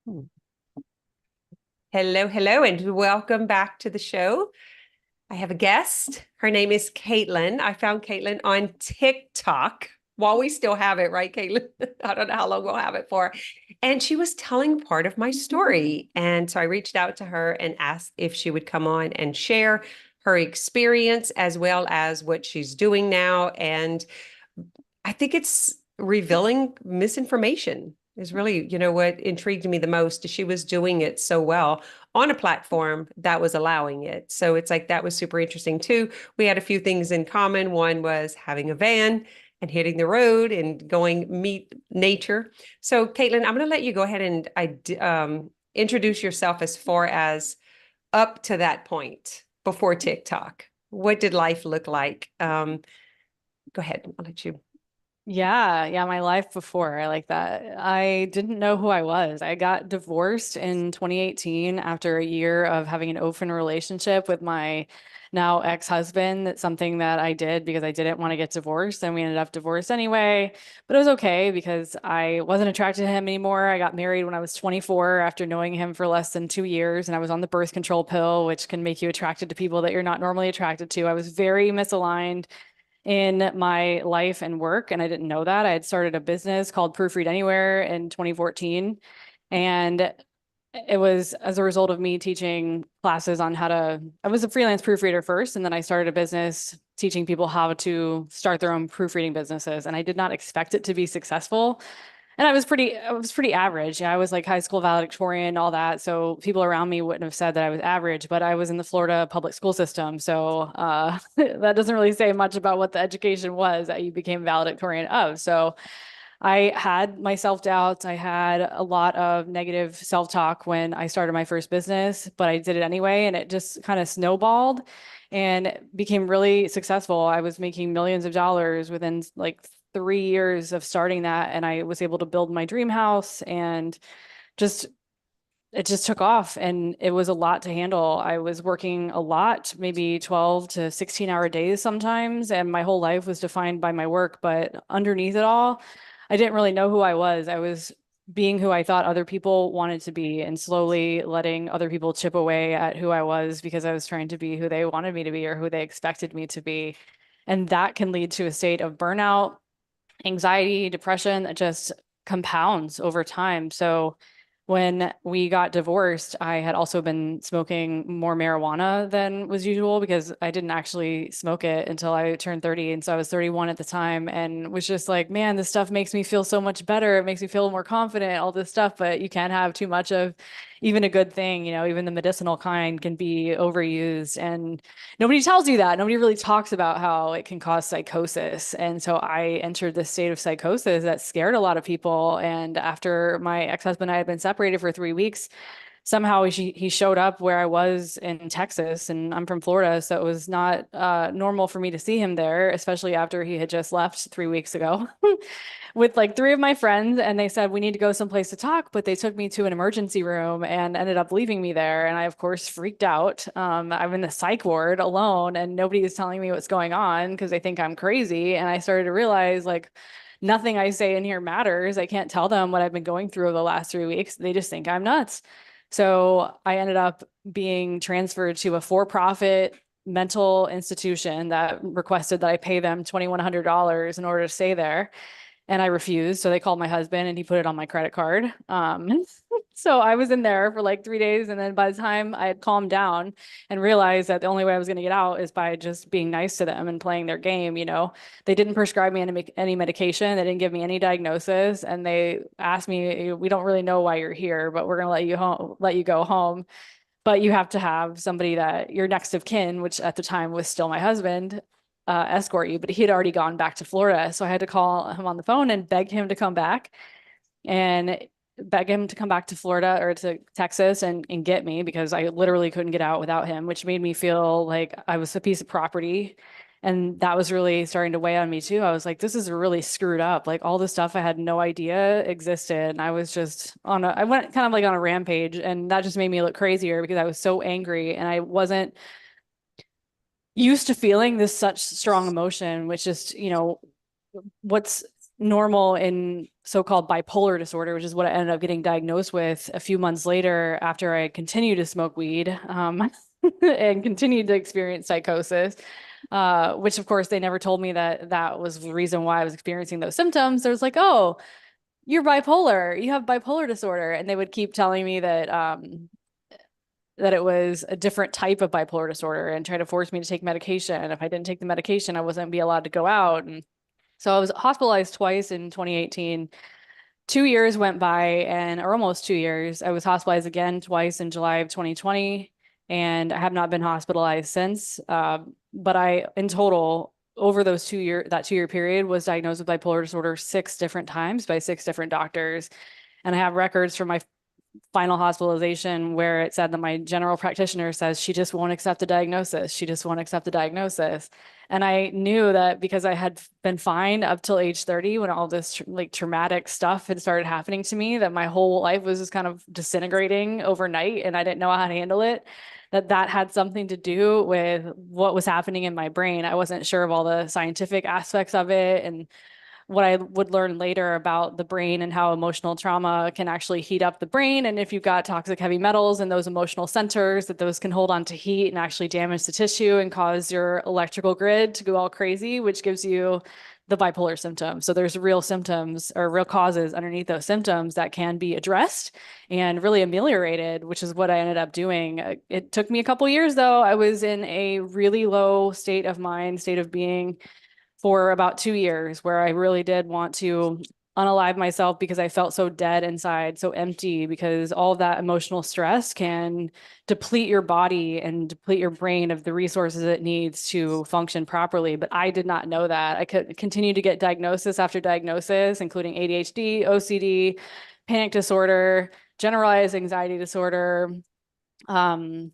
Hmm. Hello, hello, and welcome back to the show. I have a guest. Her name is Caitlin. I found Caitlin on TikTok while we still have it, right, Caitlin? I don't know how long we'll have it for. And she was telling part of my story. And so I reached out to her and asked if she would come on and share her experience as well as what she's doing now. And I think it's revealing misinformation is really, what intrigued me the most is she was doing it so well on a platform that was allowing it. So it's like that was super interesting too. We had a few things in common. One was having a van and hitting the road and going meet nature. So Caitlin, I'm going to let you go ahead and introduce yourself as far as up to that point before TikTok. What did life look like? Go ahead. I'll let you. Yeah, my life before. I like that. I didn't know who I was. I got divorced in 2018 after a year of having an open relationship with my now ex-husband. That's something that I did because I didn't want to get divorced, and we ended up divorced anyway. But it was okay because I wasn't attracted to him anymore. I got married when I was 24 after knowing him for less than 2 years, and I was on the birth control pill, which can make you attracted to people that you're not normally attracted to. I was very misaligned in my life and work, and I didn't know that. I had started a business called Proofread Anywhere in 2014, and it was as a result of me teaching classes on I was a freelance proofreader first, and then I started a business teaching people how to start their own proofreading businesses. And I did not expect it to be successful. And I was pretty average. I was like high school valedictorian, all that. So people around me wouldn't have said that I was average, but I was in the Florida public school system. So that doesn't really say much about what the education was that you became valedictorian of. So I had my self-doubts. I had a lot of negative self-talk when I started my first business, but I did it anyway, and it just kind of snowballed and became really successful. I was making millions of dollars within like 3 years of starting that, and I was able to build my dream house, and just it just took off, and it was a lot to handle. I was working a lot, maybe 12 to 16-hour days sometimes, and my whole life was defined by my work. But underneath it all, I didn't really know who I was. I was being who I thought other people wanted to be, and slowly letting other people chip away at who I was because I was trying to be who they wanted me to be or who they expected me to be. And that can lead to a state of burnout, anxiety, depression that just compounds over time. So when we got divorced, I had also been smoking more marijuana than was usual because I didn't actually smoke it until I turned 30. And so I was 31 at the time, and was just like, man, this stuff makes me feel so much better. It makes me feel more confident, all this stuff. But you can't have too much of even a good thing. Even the medicinal kind can be overused. And nobody tells you that. Nobody really talks about how it can cause psychosis. And so I entered this state of psychosis that scared a lot of people. And after my ex-husband and I had been separated for 3 weeks, somehow he showed up where I was in Texas, and I'm from Florida. So it was not normal for me to see him there, especially after he had just left 3 weeks ago. With like three of my friends, and they said we need to go someplace to talk, but they took me to an emergency room and ended up leaving me there. And I, of course, freaked out. I'm in the psych ward alone, and nobody is telling me what's going on because they think I'm crazy. And I started to realize like nothing I say in here matters. I can't tell them what I've been going through over the last 3 weeks. They just think I'm nuts. So I ended up being transferred to a for-profit mental institution that requested that I pay them $2,100 in order to stay there. And I refused. So they called my husband, and he put it on my credit card. So I was in there for like 3 days. And then by the time I had calmed down and realized that the only way I was going to get out is by just being nice to them and playing their game, they didn't prescribe me any medication. They didn't give me any diagnosis. And they asked me, we don't really know why you're here, but we're going to let you go home. But you have to have somebody that your next of kin, which at the time was still my husband, escort you. But he had already gone back to Florida. So I had to call him on the phone and beg him to come back and beg him to come back to Florida or to Texas and get me, because I literally couldn't get out without him, which made me feel like I was a piece of property. And that was really starting to weigh on me too. I was like, this is really screwed up. Like all the stuff I had no idea existed. And I was just I went kind of like on a rampage, and that just made me look crazier because I was so angry, and I wasn't used to feeling this such strong emotion, which just, what's normal in so-called bipolar disorder, which is what I ended up getting diagnosed with a few months later after I continued to smoke weed, and continued to experience psychosis. Which of course they never told me that that was the reason why I was experiencing those symptoms. There was like, oh, you're bipolar, you have bipolar disorder. And they would keep telling me that it was a different type of bipolar disorder and try to force me to take medication. And if I didn't take the medication, I wasn't be allowed to go out. And so I was hospitalized twice in 2018. 2 years went by, and or almost 2 years. I was hospitalized again twice in July of 2020, and I have not been hospitalized since. But I, in total, over those 2 year that 2 year period, was diagnosed with bipolar disorder 6 different times by 6 different doctors. And I have records from my final hospitalization where it said that my general practitioner says she just won't accept the diagnosis. She just won't accept the diagnosis. And I knew that because I had been fine up till age 30 when all this like traumatic stuff had started happening to me, that my whole life was just kind of disintegrating overnight and I didn't know how to handle it, that had something to do with what was happening in my brain. I wasn't sure of all the scientific aspects of it and what I would learn later about the brain and how emotional trauma can actually heat up the brain. And if you've got toxic heavy metals in those emotional centers, that those can hold on to heat and actually damage the tissue and cause your electrical grid to go all crazy, which gives you the bipolar symptoms. So there's real symptoms or real causes underneath those symptoms that can be addressed and really ameliorated, which is what I ended up doing. It took me a couple years though. I was in a really low state of mind, state of being for about 2 years where I really did want to unalive myself because I felt so dead inside, so empty, because all of that emotional stress can deplete your body and deplete your brain of the resources it needs to function properly. But I did not know that. I could continue to get diagnosis after diagnosis, including ADHD, OCD, panic disorder, generalized anxiety disorder, of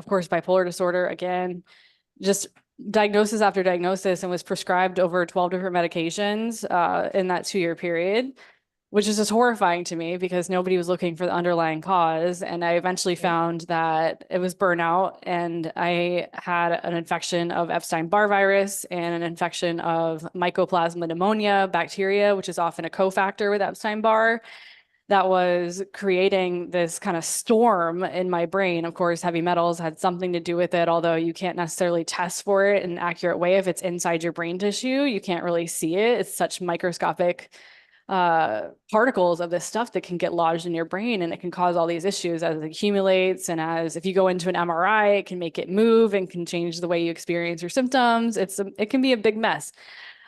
course, bipolar disorder again, just diagnosis after diagnosis, and was prescribed over 12 different medications in that 2 year period, which is just horrifying to me because nobody was looking for the underlying cause. And I eventually found that it was burnout, and I had an infection of Epstein-Barr virus and an infection of Mycoplasma pneumonia bacteria, which is often a cofactor with Epstein-Barr, that was creating this kind of storm in my brain. Of course, heavy metals had something to do with it, although you can't necessarily test for it in an accurate way if it's inside your brain tissue. You can't really see it. It's such microscopic particles of this stuff that can get lodged in your brain, and it can cause all these issues as it accumulates. And as if you go into an MRI, it can make it move and can change the way you experience your symptoms. It can be a big mess.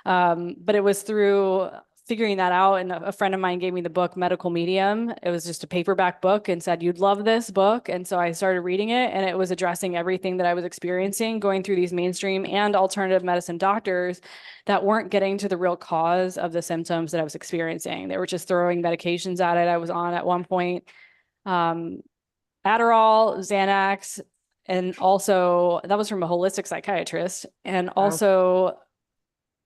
But it was through figuring that out, and a friend of mine gave me the book Medical Medium. It was just a paperback book and said, you'd love this book. And so I started reading it, and it was addressing everything that I was experiencing, going through these mainstream and alternative medicine doctors that weren't getting to the real cause of the symptoms that I was experiencing. They were just throwing medications at it. I was on at one point Adderall, Xanax, and also that was from a holistic psychiatrist, and also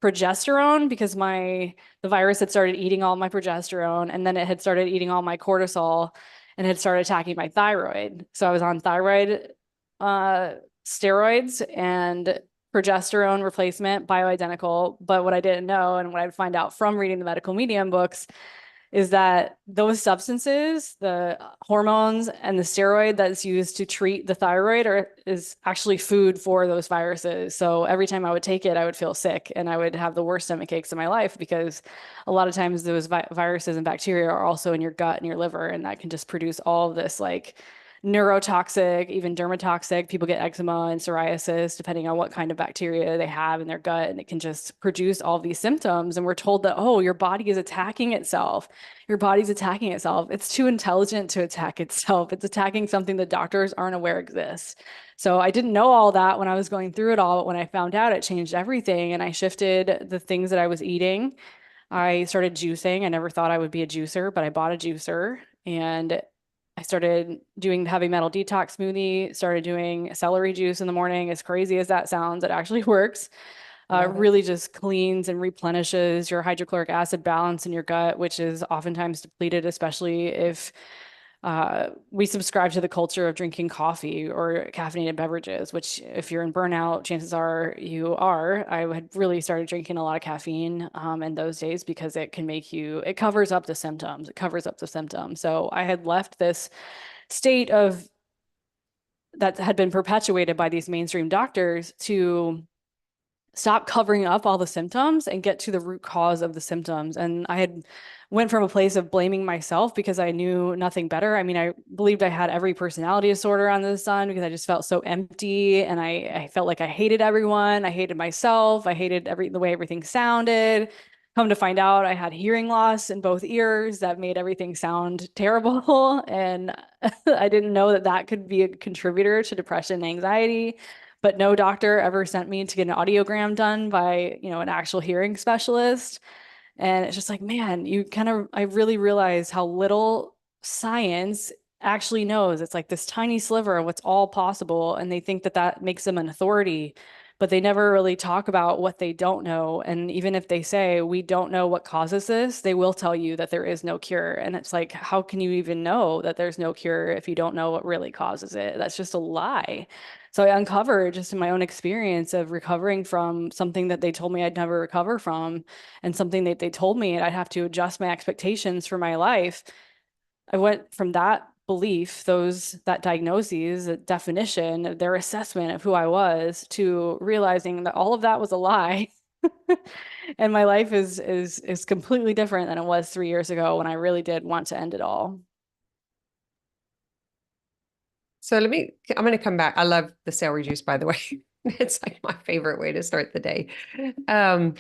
progesterone, because the virus had started eating all my progesterone, and then it had started eating all my cortisol and had started attacking my thyroid. So I was on thyroid steroids and progesterone replacement, bioidentical. But what I didn't know, and what I'd find out from reading the Medical Medium books, is that those substances, the hormones and the steroid that's used to treat the thyroid is actually food for those viruses. So every time I would take it, I would feel sick and I would have the worst stomach aches in my life, because a lot of times those viruses and bacteria are also in your gut and your liver, and that can just produce all of this like neurotoxic, even dermatoxic. People get eczema and psoriasis depending on what kind of bacteria they have in their gut, and it can just produce all these symptoms. And we're told that, oh, your body is attacking itself. Your body's attacking itself. It's too intelligent to attack itself. It's attacking something that doctors aren't aware exists. So I didn't know all that when I was going through it all, but when I found out, it changed everything. And I shifted the things that I was eating. I started juicing. I never thought I would be a juicer, but I bought a juicer, and I started doing the heavy metal detox smoothie, started doing celery juice in the morning. As crazy as that sounds, it actually works. Really just cleans and replenishes your hydrochloric acid balance in your gut, which is oftentimes depleted, especially if we subscribe to the culture of drinking coffee or caffeinated beverages, which if you're in burnout, chances are you are. I had really started drinking a lot of caffeine in those days because it can make you, it covers up the symptoms. It covers up the symptoms. So I had left this state of that had been perpetuated by these mainstream doctors to stop covering up all the symptoms and get to the root cause of the symptoms. And I had went from a place of blaming myself because I knew nothing better. I mean, I believed I had every personality disorder under the sun because I just felt so empty and I felt like I hated everyone. I hated myself. I hated the way everything sounded. Come to find out, I had hearing loss in both ears that made everything sound terrible. And I didn't know that that could be a contributor to depression and anxiety, but no doctor ever sent me to get an audiogram done by, an actual hearing specialist. And it's just like, man, I really realize how little science actually knows. It's like this tiny sliver of what's all possible. And they think that that makes them an authority, but they never really talk about what they don't know. And even if they say, we don't know what causes this, they will tell you that there is no cure. And it's like, how can you even know that there's no cure if you don't know what really causes it? That's just a lie. So I uncovered just in my own experience of recovering from something that they told me I'd never recover from and something that they told me I'd have to adjust my expectations for my life. I went from that belief, that diagnoses, that definition, their assessment of who I was, to realizing that all of that was a lie. And my life is completely different than it was 3 years ago when I really did want to end it all. So I'm going to come back. I love the celery juice, by the way. It's like my favorite way to start the day. Um,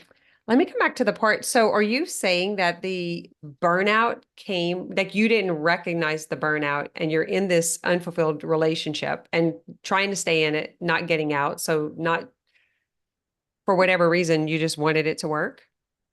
Let me come back to the part. So are you saying that the burnout came, like you didn't recognize the burnout and you're in this unfulfilled relationship and trying to stay in it, not getting out. So not for whatever reason, you just wanted it to work.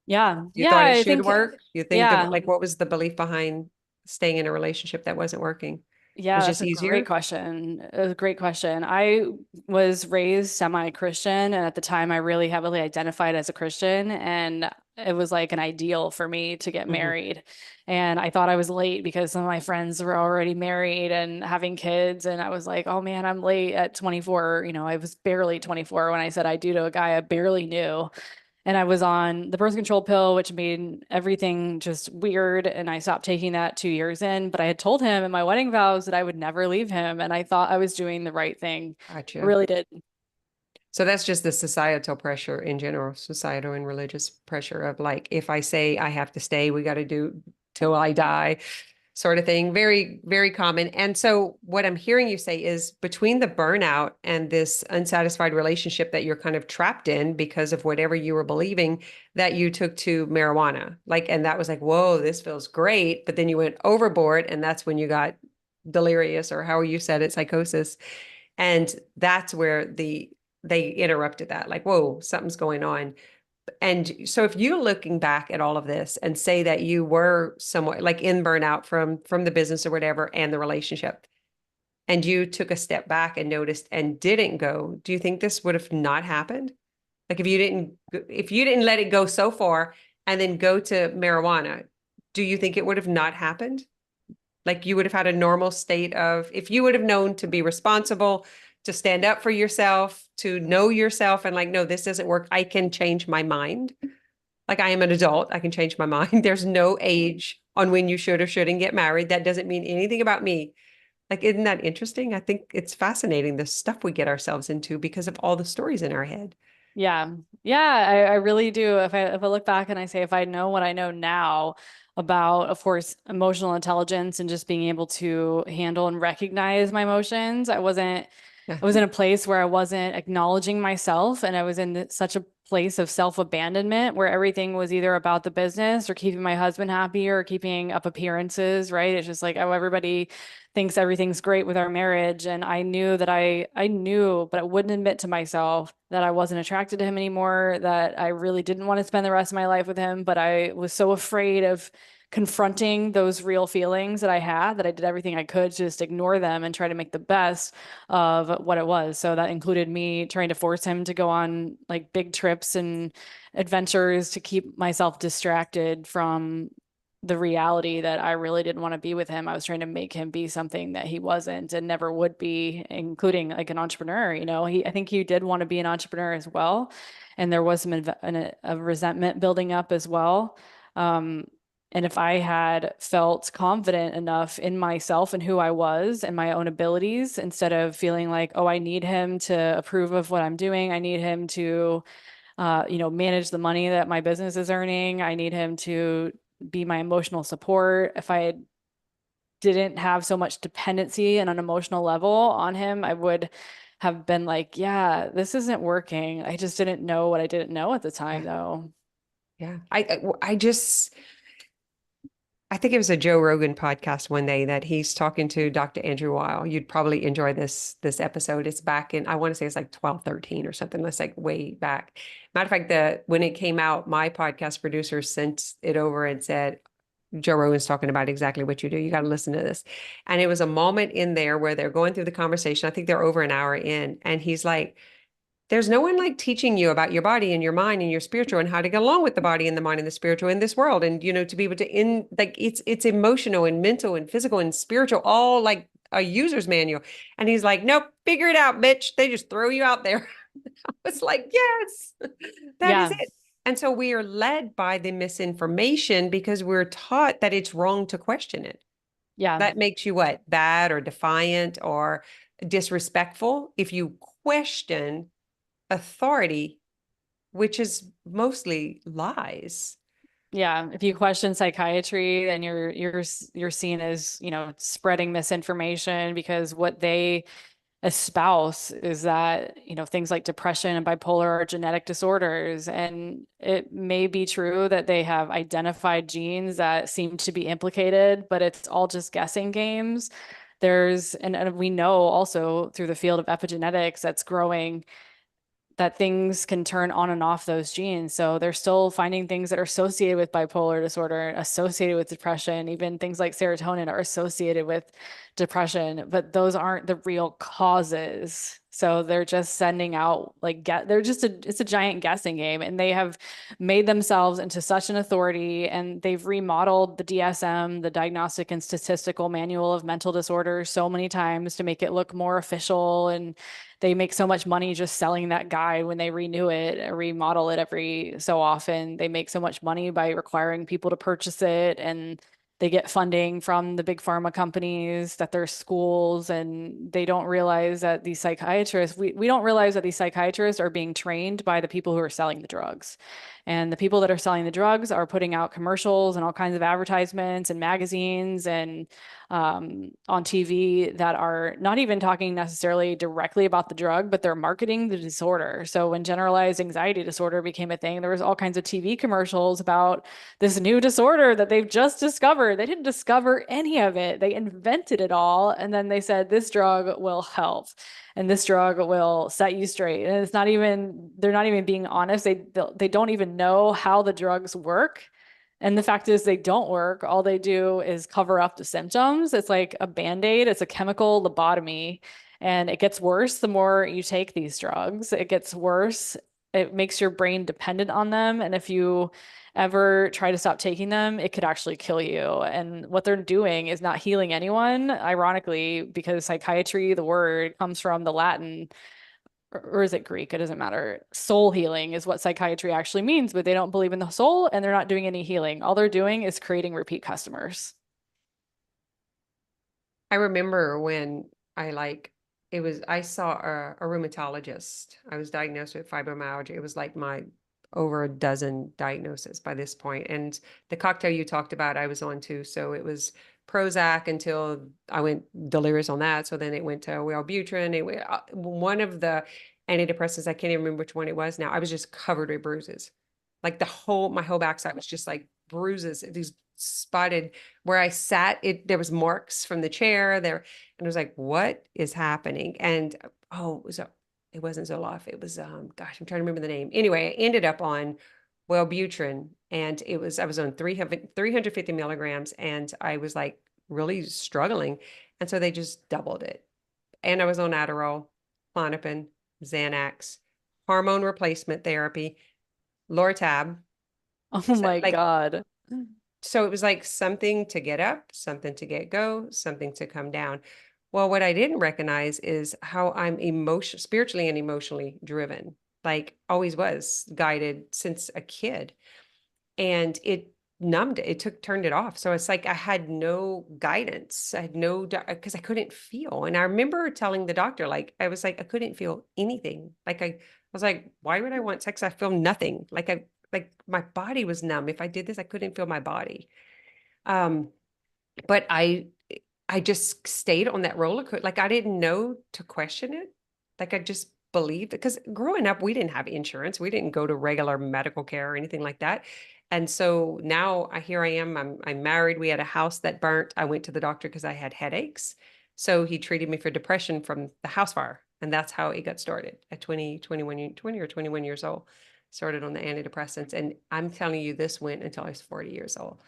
Yeah. You Yeah, thought it I should think, work. You think that yeah. like, what was the belief behind staying in a relationship that wasn't working? It Yeah, was that's just a great easier. question. A great question. I was raised semi-Christian, and at the time, I really heavily identified as a Christian, and it was like an ideal for me to get Hmm. married. And I thought I was late because some of my friends were already married and having kids, and I was like, "Oh man, I'm late at 24." I was barely 24 when I said I do to a guy I barely knew. And I was on the birth control pill, which made everything just weird. And I stopped taking that 2 years in. But I had told him in my wedding vows that I would never leave him. And I thought I was doing the right thing. I Gotcha. really did. So that's just the societal pressure in general, societal and religious pressure of like, if I say I have to stay, we got to do till I die, sort of thing. Very, very common. And so what I'm hearing you say is between the burnout and this unsatisfied relationship that you're kind of trapped in because of whatever you were believing, that you took to marijuana. Like, and that was like, whoa, this feels great. But then you went overboard and that's when you got delirious or how you said it, psychosis. And that's where they interrupted that, like, whoa, something's going on. And so if you're looking back at all of this and say that you were somewhat like in burnout from the business or whatever and the relationship, and you took a step back and noticed and didn't go, do you think this would have not happened? Like if you didn't let it go so far and then go to marijuana, do you think it would have not happened? Like you would have had a normal state of, if you would have known to be responsible, to stand up for yourself, to know yourself and like, no, this doesn't work. I can change my mind. Like I am an adult. I can change my mind. There's no age on when you should or shouldn't get married. That doesn't mean anything about me. Like, isn't that interesting? I think it's fascinating the stuff we get ourselves into because of all the stories in our head. Yeah. Yeah, I really do. If I look back and I say if I know what I know now about, of course, emotional intelligence and just being able to handle and recognize my emotions, Yeah. I was in a place where I wasn't acknowledging myself, and I was in such a place of self-abandonment where everything was either about the business or keeping my husband happy or keeping up appearances, right? It's just like, oh, everybody thinks everything's great with our marriage. And I knew that I knew, but I wouldn't admit to myself that I wasn't attracted to him anymore, that I really didn't want to spend the rest of my life with him. But I was so afraid of confronting those real feelings that I had that I did everything I could to just ignore them and try to make the best of what it was. So that included me trying to force him to go on like big trips and adventures to keep myself distracted from the reality that I really didn't want to be with him. I was trying to make him be something that he wasn't and never would be, including like an entrepreneur. I think he did want to be an entrepreneur as well. And there was some a resentment building up as well. Um, and if I had felt confident enough in myself and who I was and my own abilities, instead of feeling like, oh, I need him to approve of what I'm doing, I need him to manage the money that my business is earning. I need him to be my emotional support. If I didn't have so much dependency and an emotional level on him, I would have been like, yeah, this isn't working. I just didn't know what I didn't know at the time, Yeah. though. Yeah. I think it was a Joe Rogan podcast one day that he's talking to Dr. Andrew Weil. You'd probably enjoy this episode. It's back in, I want to say it's like 12, 13 or something. That's like way back. Matter of fact, when it came out, my podcast producer sent it over and said, Joe Rogan's talking about exactly what you do. You got to listen to this. And it was a moment in there where they're going through the conversation. I think they're over an hour in, and he's like, there's no one like teaching you about your body and your mind and your spiritual and how to get along with the body and the mind and the spiritual in this world. And, to be able to like it's emotional and mental and physical and spiritual, all like a user's manual. And he's like, nope, figure it out, bitch. They just throw you out there. I was like, yes, that is Yeah. it. And so we are led by the misinformation because we're taught that it's wrong to question it. Yeah. That makes you what? Bad or defiant or disrespectful if you question authority, which is mostly lies. Yeah, if you question psychiatry, then you're seen as, spreading misinformation because what they espouse is that, things like depression and bipolar are genetic disorders. And it may be true that they have identified genes that seem to be implicated, but it's all just guessing games. And we know also through the field of epigenetics that's growing that things can turn on and off those genes. So they're still finding things that are associated with bipolar disorder, associated with depression, even things like serotonin are associated with depression, but those aren't the real causes. So they're just sending out it's a giant guessing game, and they have made themselves into such an authority, and they've remodeled the DSM, the Diagnostic and Statistical Manual of Mental Disorders, so many times to make it look more official, and they make so much money just selling that guide when they renew it, remodel it every so often. They make so much money by requiring people to purchase it, and they get funding from the big pharma companies, that there's schools, and they don't realize that these psychiatrists, we don't realize that these psychiatrists are being trained by the people who are selling the drugs. And the people that are selling the drugs are putting out commercials and all kinds of advertisements and magazines and on TV that are not even talking necessarily directly about the drug, but they're marketing the disorder. So when generalized anxiety disorder became a thing, there was all kinds of TV commercials about this new disorder that they've just discovered. They didn't discover any of it. They invented it all. And then they said, this drug will help and this drug will set you straight. And they're not even being honest. They don't even know how the drugs work. And the fact is they don't work. All they do is cover up the symptoms. It's like a Band-Aid. It's a chemical lobotomy. And it gets worse the more you take these drugs. It gets worse. It makes your brain dependent on them. And if you ever try to stop taking them, it could actually kill you. And what they're doing is not healing anyone, ironically, because psychiatry, the word, comes from the Latin, or is it Greek? It doesn't matter. Soul healing is what psychiatry actually means, but they don't believe in the soul and they're not doing any healing. All they're doing is creating repeat customers. I remember when I saw a rheumatologist. I was diagnosed with fibromyalgia. It was like my over a dozen diagnoses by this point. And the cocktail you talked about, I was on too. So it was Prozac until I went delirious on that. So then it went to Wellbutrin. One of the antidepressants, I can't even remember which one it was now. I was just covered with bruises. Like my whole backside was just like bruises, these spotted where I sat, there was marks from the chair there. And I was like, what is happening? And it wasn't Zoloft. It was, gosh, I'm trying to remember the name. Anyway, I ended up on Wellbutrin, and I was on 350 milligrams, and I was like really struggling. And so they just doubled it. And I was on Adderall, Klonopin, Xanax, hormone replacement therapy, Lortab. Oh So, my like, God. So it was like something to get up, something to get go, something to come down. Well, what I didn't recognize is how I'm spiritually and emotionally driven, like always was guided since a kid. And it numbed it, turned it off. So it's like I had no guidance. I had no, because I couldn't feel. And I remember telling the doctor, like, I was like, I couldn't feel anything. Like I was like, why would I want sex? I feel nothing. Like my body was numb. If I did this, I couldn't feel my body. Um, but I just stayed on that roller coaster. Like I didn't know to question it. Like I just believed because growing up, we didn't have insurance. We didn't go to regular medical care or anything like that. And so now here I am. I'm married. We had a house that burnt. I went to the doctor because I had headaches. So he treated me for depression from the house fire. And that's how it got started at 20 or 21 years old. Started on the antidepressants. And I'm telling you, this went until I was 40 years old.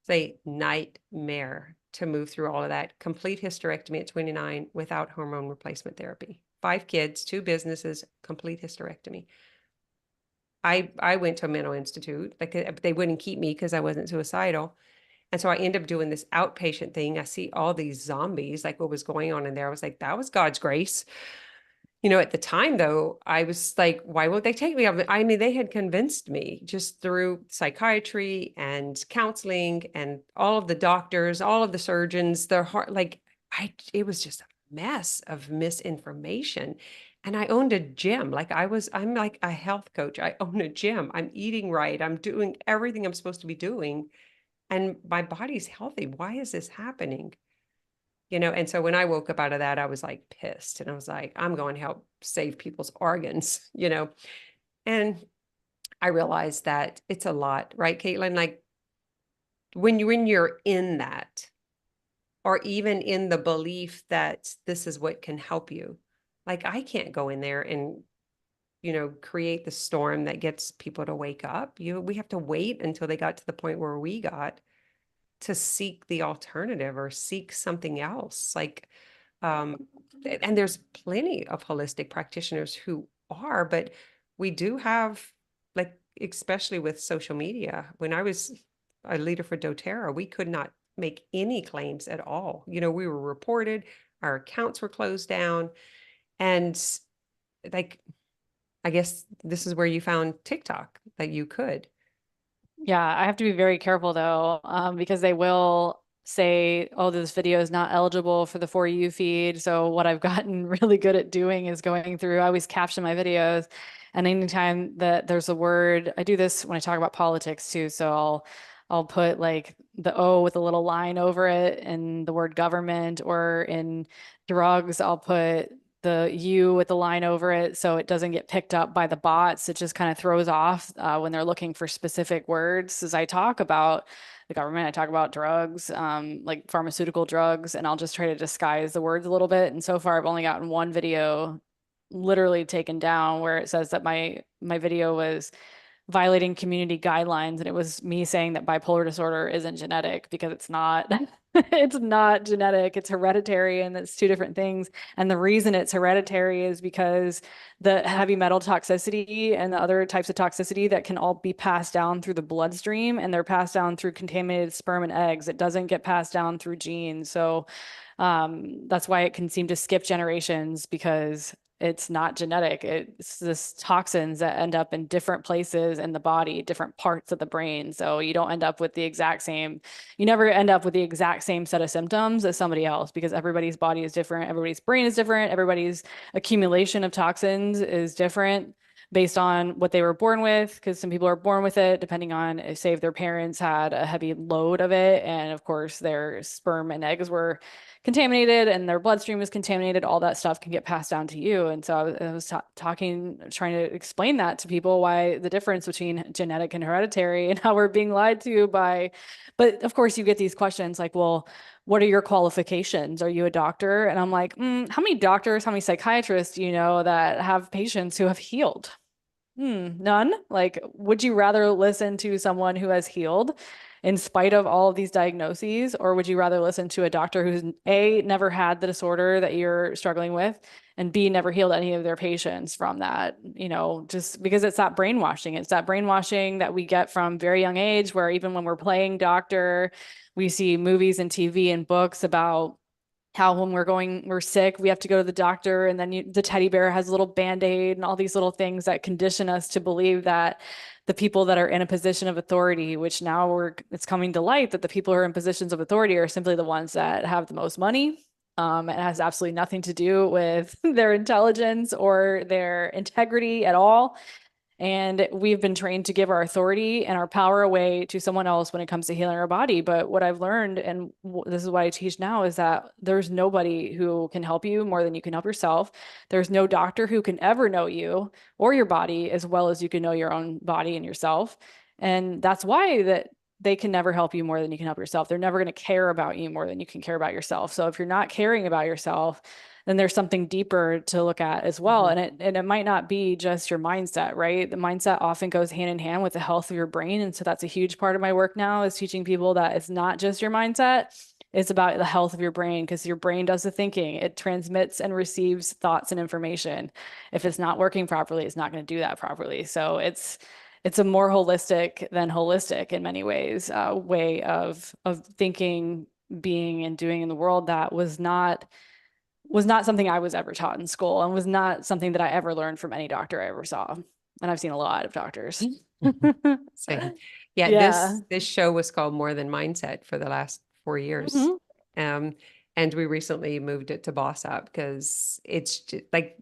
It's a nightmare to move through all of that. Complete hysterectomy at 29 without hormone replacement therapy. 5 kids, 2 businesses, complete hysterectomy. I went to a mental institute. Like they wouldn't keep me because I wasn't suicidal. And so I end up doing this outpatient thing. I see all these zombies, like what was going on in there. I was like, that was God's grace. At the time though, I was like, why won't they take me? I mean, they had convinced me just through psychiatry and counseling and all of the doctors, all of the surgeons, their heart, like it was just a mess of misinformation. And I owned a gym. I'm like a health coach. I own a gym. I'm eating right. I'm doing everything I'm supposed to be doing. And my body's healthy. Why is this happening? And so when I woke up out of that, I was like pissed and I was like, I'm going to help save people's organs. And I realized that it's a lot, right, Caitlin? Like when you're in that, or even in the belief that this is what can help you, like I can't go in there and, create the storm that gets people to wake up. We have to wait until they got to the point where we got to seek the alternative or seek something else. Um, and there's plenty of holistic practitioners who are, but we do have, like, especially with social media. When I was a leader for doTERRA, we could not make any claims at all. We were reported, our accounts were closed down. And like, I guess this is where you found TikTok that you could. Yeah, I have to be very careful though, because they will say, oh, this video is not eligible for the For You feed. So what I've gotten really good at doing is going through, I always caption my videos. And anytime that there's a word, I do this when I talk about politics too. So I'll put like the O with a little line over it and the word government, or in drugs, I'll put the U with the line over it so it doesn't get picked up by the bots. It just kind of throws off when they're looking for specific words. As I talk about the government, I talk about drugs, like pharmaceutical drugs, and I'll just try to disguise the words a little bit. And so far, I've only gotten one video literally taken down where it says that my video was violating community guidelines, and it was me saying that bipolar disorder isn't genetic, because it's not. It's not genetic, it's hereditary, and it's two different things. And the reason it's hereditary is because the heavy metal toxicity and the other types of toxicity that can all be passed down through the bloodstream, and they're passed down through contaminated sperm and eggs. It doesn't get passed down through genes. So that's why it can seem to skip generations, because it's not genetic. It's this toxins that end up in different places in the body, different parts of the brain. So you don't end up with the exact same, you never end up with the exact same set of symptoms as somebody else, because everybody's body is different. Everybody's brain is different. Everybody's accumulation of toxins is different based on what they were born with, because some people are born with it, depending on, say, if their parents had a heavy load of it, and of course their sperm and eggs were contaminated and their bloodstream was contaminated, all that stuff can get passed down to you. And so I was talking, trying to explain that to people, why the difference between genetic and hereditary, and how we're being lied to by, but of course you get these questions like, well, what are your qualifications? Are you a doctor? And I'm like, how many doctors, how many psychiatrists do you know that have patients who have healed? None. Like, would you rather listen to someone who has healed in spite of all of these diagnoses? Or would you rather listen to a doctor who's A, never had the disorder that you're struggling with, and B, never healed any of their patients from that? You know, just because it's that brainwashing. It's that brainwashing that we get from very young age, where even when we're playing doctor, we see movies and TV and books about how when we're sick, we have to go to the doctor, and then the teddy bear has a little band-aid and all these little things that condition us to believe that the people that are in a position of authority, which now it's coming to light that the people who are in positions of authority are simply the ones that have the most money. It has absolutely nothing to do with their intelligence or their integrity at all. And we've been trained to give our authority and our power away to someone else when it comes to healing our body. But what I've learned, and this is what I teach now, is that there's nobody who can help you more than you can help yourself. There's no doctor who can ever know you or your body as well as you can know your own body and yourself. And that's why that they can never help you more than you can help yourself. They're never going to care about you more than you can care about yourself. So if you're not caring about yourself, then there's something deeper to look at as well. Mm-hmm. And it might not be just your mindset, right? The mindset often goes hand in hand with the health of your brain. And so that's a huge part of my work now, is teaching people that it's not just your mindset. It's about the health of your brain, because your brain does the thinking. It transmits and receives thoughts and information. If it's not working properly, it's not going to do that properly. So it's a more holistic than holistic in many ways, way of thinking, being, and doing in the world that was not something I was ever taught in school, and was not something that I ever learned from any doctor I ever saw. And I've seen a lot of doctors. Same. Yeah, Yeah. this show was called More Than Mindset for the last 4 years. Mhm. Um, and we recently moved it to Boss Up because like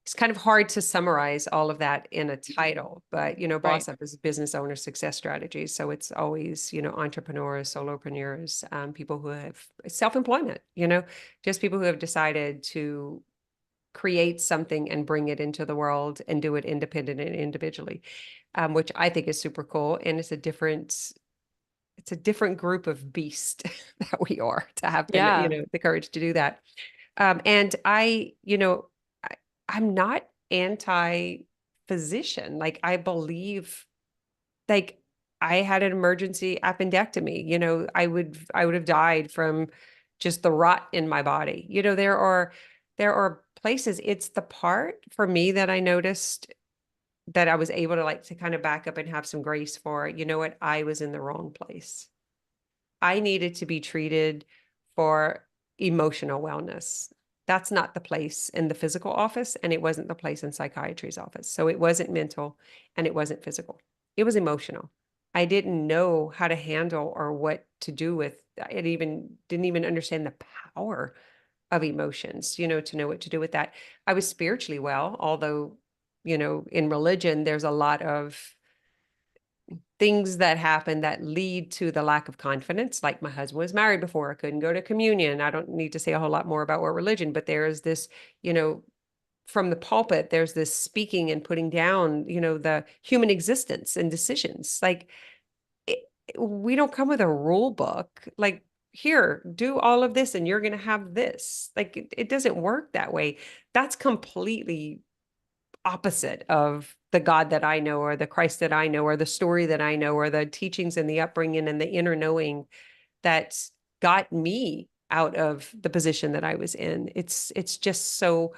it's kind of hard to summarize all of that in a title, but Right. Boss Up is business owner success strategy. So it's always, entrepreneurs, solopreneurs, people who have self-employment, just people who have decided to create something and bring it into the world and do it independent and individually, which I think is super cool. And it's a different group of beast that we are to have Yeah. the courage to do that. And I, I'm not anti-physician. Like I believe, like I had an emergency appendectomy. I would have died from just the rot in my body. There are places. It's the part for me that I noticed that I was able to kind of back up and have some grace for. You know what? I was in the wrong place. I needed to be treated for emotional wellness. That's not the place in the physical office, and it wasn't the place in psychiatry's office. So it wasn't mental and it wasn't physical. It was emotional. I didn't know how to handle or what to do with it, even didn't even understand the power of emotions, to know what to do with that. I was spiritually well, although, in religion, there's a lot of things that happen that lead to the lack of confidence. Like my husband was married before, I couldn't go to communion. I don't need to say a whole lot more about what religion, but there is this, from the pulpit, there's this speaking and putting down, the human existence and decisions. Like it, we don't come with a rule book. Like, here, do all of this and you're going to have this. Like it doesn't work that way. That's completely opposite of the God that I know, or the Christ that I know, or the story that I know, or the teachings and the upbringing and the inner knowing that got me out of the position that I was in. It's just so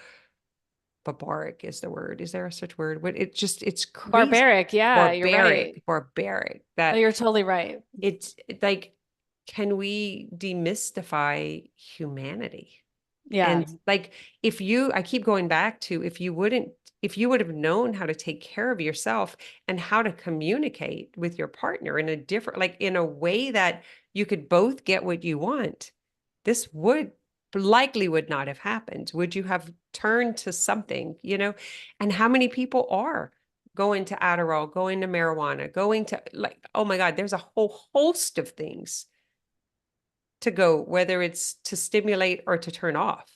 barbaric is the word. Is there a such word? What it's crazy. Barbaric. Yeah, you're right. Barbaric. No, That you're totally right. it's like, can we demystify humanity? Yeah. And like, I keep going back to, if you would have known how to take care of yourself and how to communicate with your partner in a different, like in a way that you could both get what you want, this would not have happened. Would you have turned to something, And how many people are going to Adderall, going to marijuana, going to, like, oh my God, there's a whole host of things to go, whether it's to stimulate or to turn off,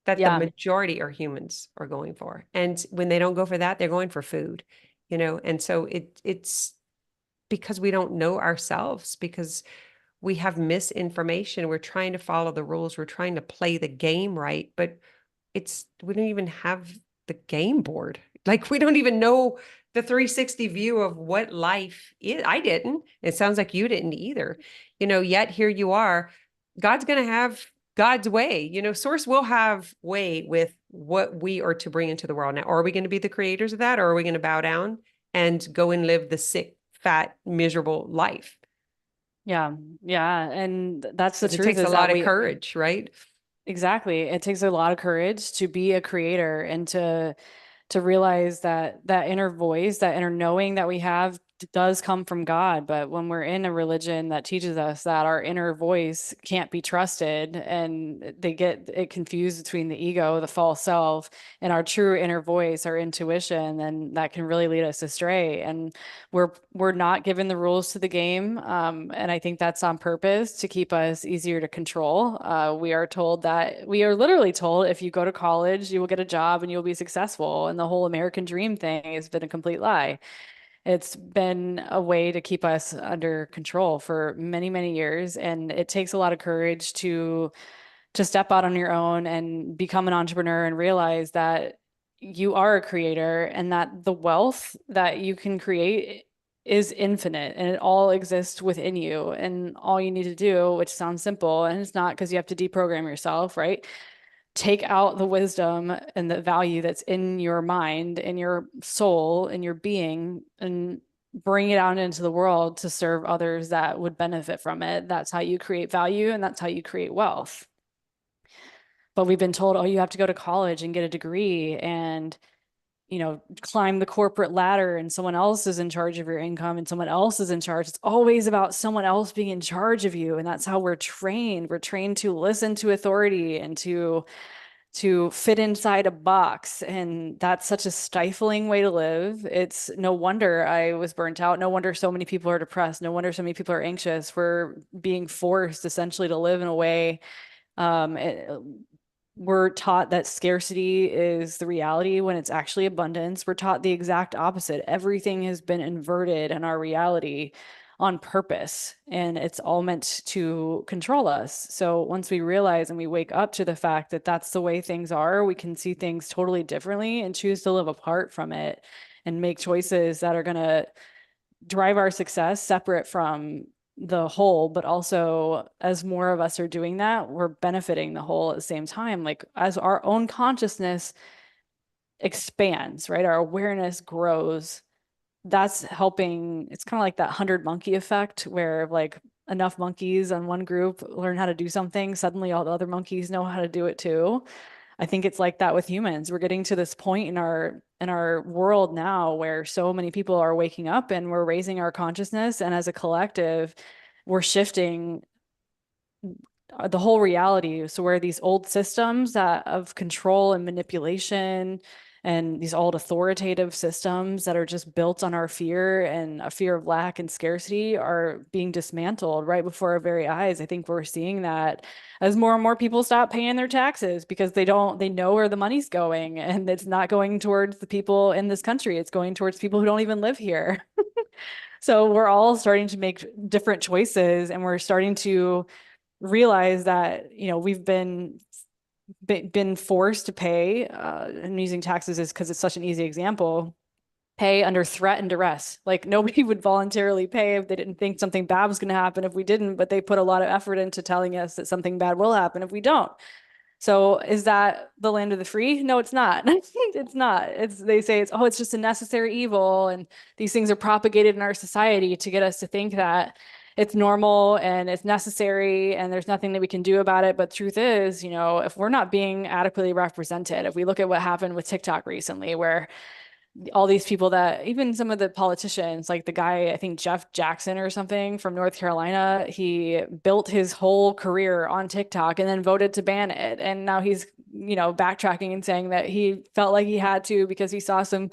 that the Yeah. majority are humans are going for. And when they don't go for that, they're going for food, And so it's because we don't know ourselves, because we have misinformation. We're trying to follow the rules. We're trying to play the game right, but we don't even have the game board Like we don't even know the 360 view of what life is. I didn't. It sounds like you didn't either. Yet here you are. God's going to have God's way. Source will have way with what we are to bring into the world. Now, are we going to be the creators of that, or are we going to bow down and go and live the sick, fat, miserable life? Yeah. Yeah. And that's the Because it truth takes a is that lot of we courage, right? exactly. It takes a lot of courage to be a creator and to realize that that inner voice, that inner knowing that we have does come from God. But when we're in a religion that teaches us that our inner voice can't be trusted and they get it confused between the ego, the false self, and our true inner voice, our intuition, then that can really lead us astray. And we're not given the rules to the game. And I think that's on purpose to keep us easier to control. We are told that we are literally told if you go to college, you will get a job and you'll be successful. And the whole American dream thing has been a complete lie. It's been a way to keep us under control for many, many years. And it takes a lot of courage to step out on your own and become an entrepreneur and realize that you are a creator and that the wealth that you can create is infinite and it all exists within you. And all you need to do, which sounds simple, and it's not because you have to deprogram yourself, right? Take out the wisdom and the value that's in your mind, in your soul, in your being, and bring it out into the world to serve others that would benefit from it. That's how you create value and that's how you create wealth. But we've been told, oh, you have to go to college and get a degree and, climb the corporate ladder and someone else is in charge of your income and someone else is in charge. It's always about someone else being in charge of you. And that's how we're trained. We're trained to listen to authority and to fit inside a box. And that's such a stifling way to live. It's no wonder I was burnt out. No wonder so many people are depressed. No wonder so many people are anxious. We're being forced essentially to live in a way it, we're taught that scarcity is the reality when it's actually abundance. We're taught the exact opposite. Everything has been inverted in our reality on purpose, and it's all meant to control us. So once we realize and we wake up to the fact that that's the way things are, we can see things totally differently and choose to live apart from it and make choices that are going to drive our success separate from the whole, but also as more of us are doing that, we're benefiting the whole at the same time. Like as our own consciousness expands, right? Our awareness grows. That's helping. It's kind of like that 100 monkey effect where like enough monkeys on one group learn how to do something, suddenly all the other monkeys know how to do it too. I think it's like that with humans. We're getting to this point in our world now where so many people are waking up and we're raising our consciousness, and as a collective, we're shifting the whole reality. So where these old systems that of control and manipulation and these old authoritative systems that are just built on our fear and a fear of lack and scarcity are being dismantled right before our very eyes. I think we're seeing that as more and more people stop paying their taxes because they know where the money's going, and it's not going towards the people in this country. It's going towards people who don't even live here. So we're all starting to make different choices, and we're starting to realize that we've been forced to pay and using taxes is because it's such an easy example, pay under threat and duress. Like nobody would voluntarily pay if they didn't think something bad was going to happen if we didn't, but they put a lot of effort into telling us that something bad will happen if we don't. So is that the land of the free? No, it's not. It's not. They say it's just a necessary evil, and these things are propagated in our society to get us to think that it's normal and it's necessary and there's nothing that we can do about it. But truth is, if we're not being adequately represented, if we look at what happened with TikTok recently, where all these people that even some of the politicians, like the guy, I think Jeff Jackson or something from North Carolina, he built his whole career on TikTok and then voted to ban it. And now he's, backtracking and saying that he felt like he had to because he saw some,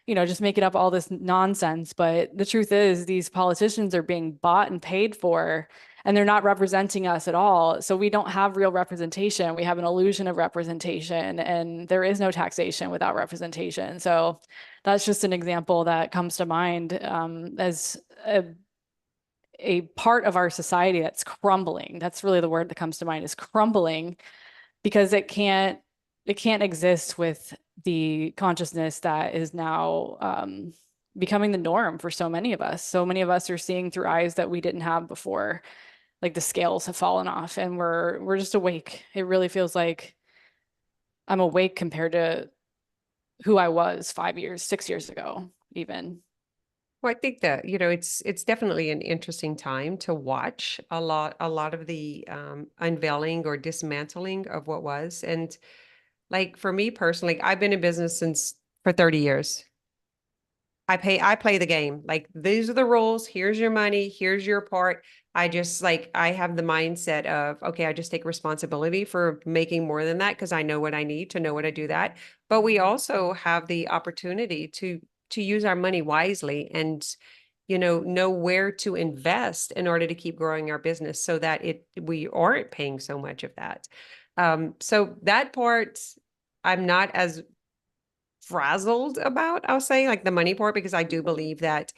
just making up all this nonsense. But the truth is, these politicians are being bought and paid for, and they're not representing us at all. So we don't have real representation. We have an illusion of representation, and there is no taxation without representation. So that's just an example that comes to mind as a part of our society that's crumbling. That's really the word that comes to mind, is crumbling, because it can't it can't exist with the consciousness that is now becoming the norm for so many of us. So many of us are seeing through eyes that we didn't have before. Like the scales have fallen off and we're just awake. It really feels like I'm awake compared to who I was 5 years, 6 years ago, even. Well, I think that, it's definitely an interesting time to watch a lot of the unveiling or dismantling of what was. And like for me personally, I've been in business since for 30 years. I play the game. Like these are the rules. Here's your money. Here's your part. I have the mindset of, okay, I just take responsibility for making more than that because I know what I need to know what I do that. But we also have the opportunity to use our money wisely and, know where to invest in order to keep growing our business so that we aren't paying so much of that. So that part I'm not as frazzled about, I'll say, like the money part, because I do believe that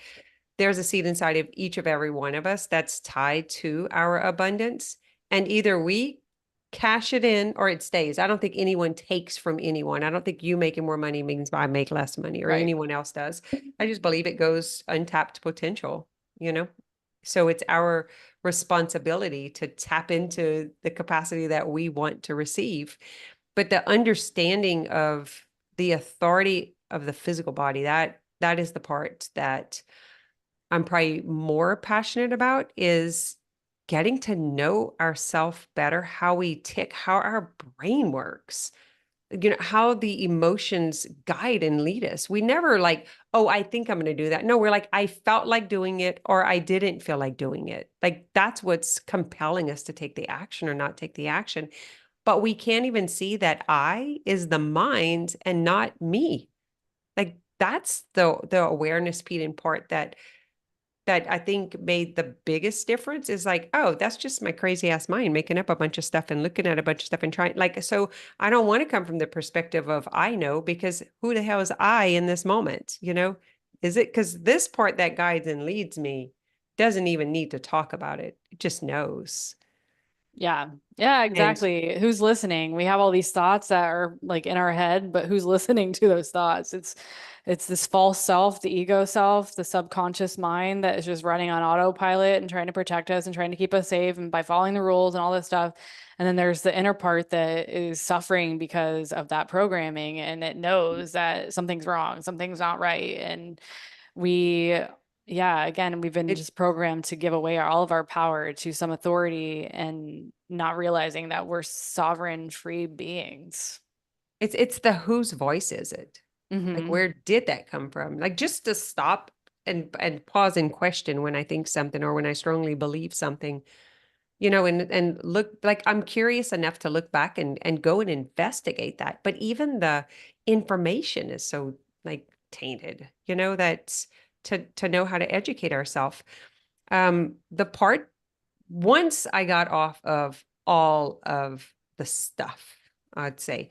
there's a seed inside of each of every one of us that's tied to our abundance. And either we cash it in or it stays. I don't think anyone takes from anyone. I don't think you making more money means I make less money or Right. anyone else does. I just believe it goes untapped potential, you know? So it's our responsibility to tap into the capacity that we want to receive. But the understanding of the authority of the physical body, that is the part that I'm probably more passionate about is getting to know ourselves better, how we tick, how our brain works, how the emotions guide and lead us. We never like, oh, I think I'm going to do that. No, we're like, I felt like doing it or I didn't feel like doing it. Like that's what's compelling us to take the action or not take the action. But we can't even see that I is the mind and not me. Like that's the awareness piece in part that I think made the biggest difference is like, oh, that's just my crazy ass mind making up a bunch of stuff and looking at a bunch of stuff and trying like, so I don't want to come from the perspective of I know because who the hell is I in this moment? Is it because this part that guides and leads me doesn't even need to talk about it. It just knows. Yeah. Yeah, And exactly. Who's listening? We have all these thoughts that are like in our head, but who's listening to those thoughts? It's this false self, the ego self, the subconscious mind that is just running on autopilot and trying to protect us and trying to keep us safe and by following the rules and all this stuff. And then there's the inner part that is suffering because of that programming and it knows that something's wrong, something's not right. And we yeah, again, we've been it just programmed to give away all of our power to some authority and not realizing that we're sovereign free beings. it's the whose voice is it? Like Hmm. where did that come from? Like just to stop and pause and question when I think something or when I strongly believe something, and look like I'm curious enough to look back and go and investigate that. But even the information is so like tainted, that to know how to educate ourselves. The part once I got off of all of the stuff, I'd say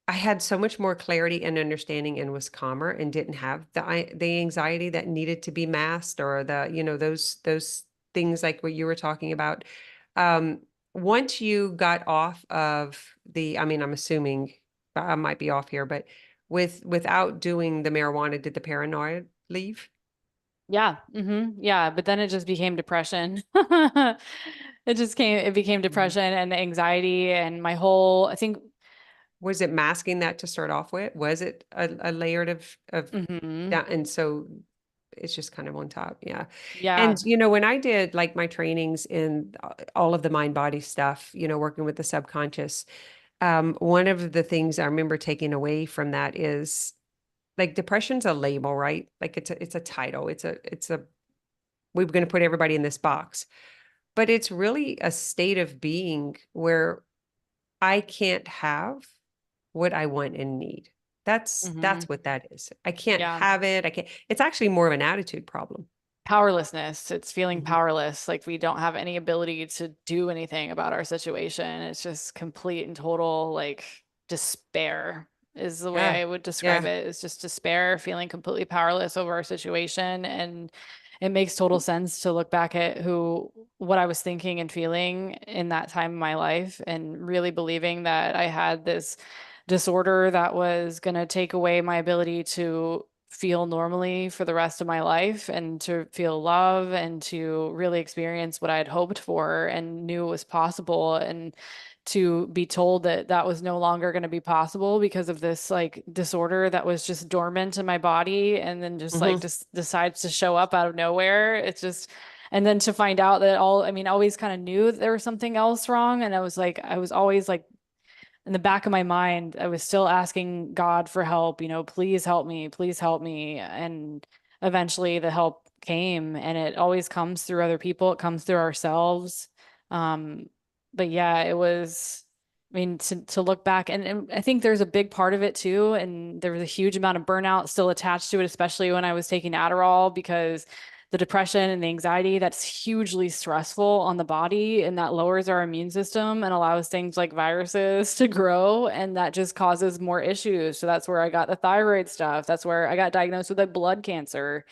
I had so much more clarity and understanding and was calmer and didn't have the anxiety that needed to be masked or those things like what you were talking about. Um, Once you got off of I mean, I'm assuming I might be off here, but without doing the marijuana, did the paranoid leave? Yeah. Yeah. But then it just became depression. It became Mhm. depression and anxiety and my whole, I think, Was it masking that to start off with? Was it a layered of mhm. that? And so it's just kind of on top. Yeah. And, Yeah. when I did like my trainings in all of the mind body stuff, working with the subconscious, one of the things I remember taking away from that is like depression's a label, right? Like it's a title. We're going to put everybody in this box, but it's really a state of being where I can't have what I want and need. That's Hmm. what that is. I can't Yeah. have it. I can't. It's actually more of an attitude problem. Powerlessness. It's feeling Mhm. powerless, like we don't have any ability to do anything about our situation. It's just complete and total like despair is the way Yeah. I would describe Yeah. it. It's just despair, feeling completely powerless over our situation. And it makes total sense to look back at what I was thinking and feeling in that time of my life and really believing that I had this disorder that was going to take away my ability to feel normally for the rest of my life and to feel love and to really experience what I had hoped for and knew was possible. And to be told that that was no longer going to be possible because of this like disorder that was just dormant in my body and then just like Hmm. just decides to show up out of nowhere. It's just, and then to find out that I mean, I always kind of knew that there was something else wrong. And I was always like, in the back of my mind, I was still asking God for help, please help me, please help me. And eventually the help came, and it always comes through other people, it comes through ourselves. Um, but yeah, it was, I mean, to look back, and I think there's a big part of it too. And there was a huge amount of burnout still attached to it, especially when I was taking Adderall, because the depression and the anxiety, that's hugely stressful on the body, and that lowers our immune system and allows things like viruses to grow, and that just causes more issues. So that's where I got the thyroid stuff. That's where I got diagnosed with a blood cancer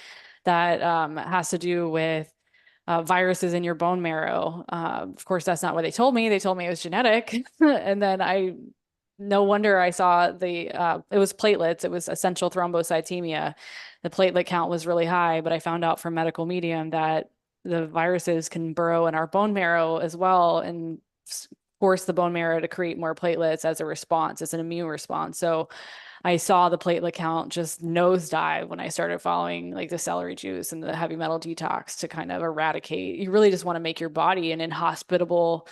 that has to do with viruses in your bone marrow. Of course, that's not what they told me. They told me it was genetic. And then no wonder I saw it was platelets. It was essential thrombocythemia. The platelet count was really high, but I found out from medical medium that the viruses can burrow in our bone marrow as well and force the bone marrow to create more platelets as a response, as an immune response. So I saw the platelet count just nosedive when I started following like the celery juice and the heavy metal detox to kind of eradicate. You really just want to make your body an inhospitable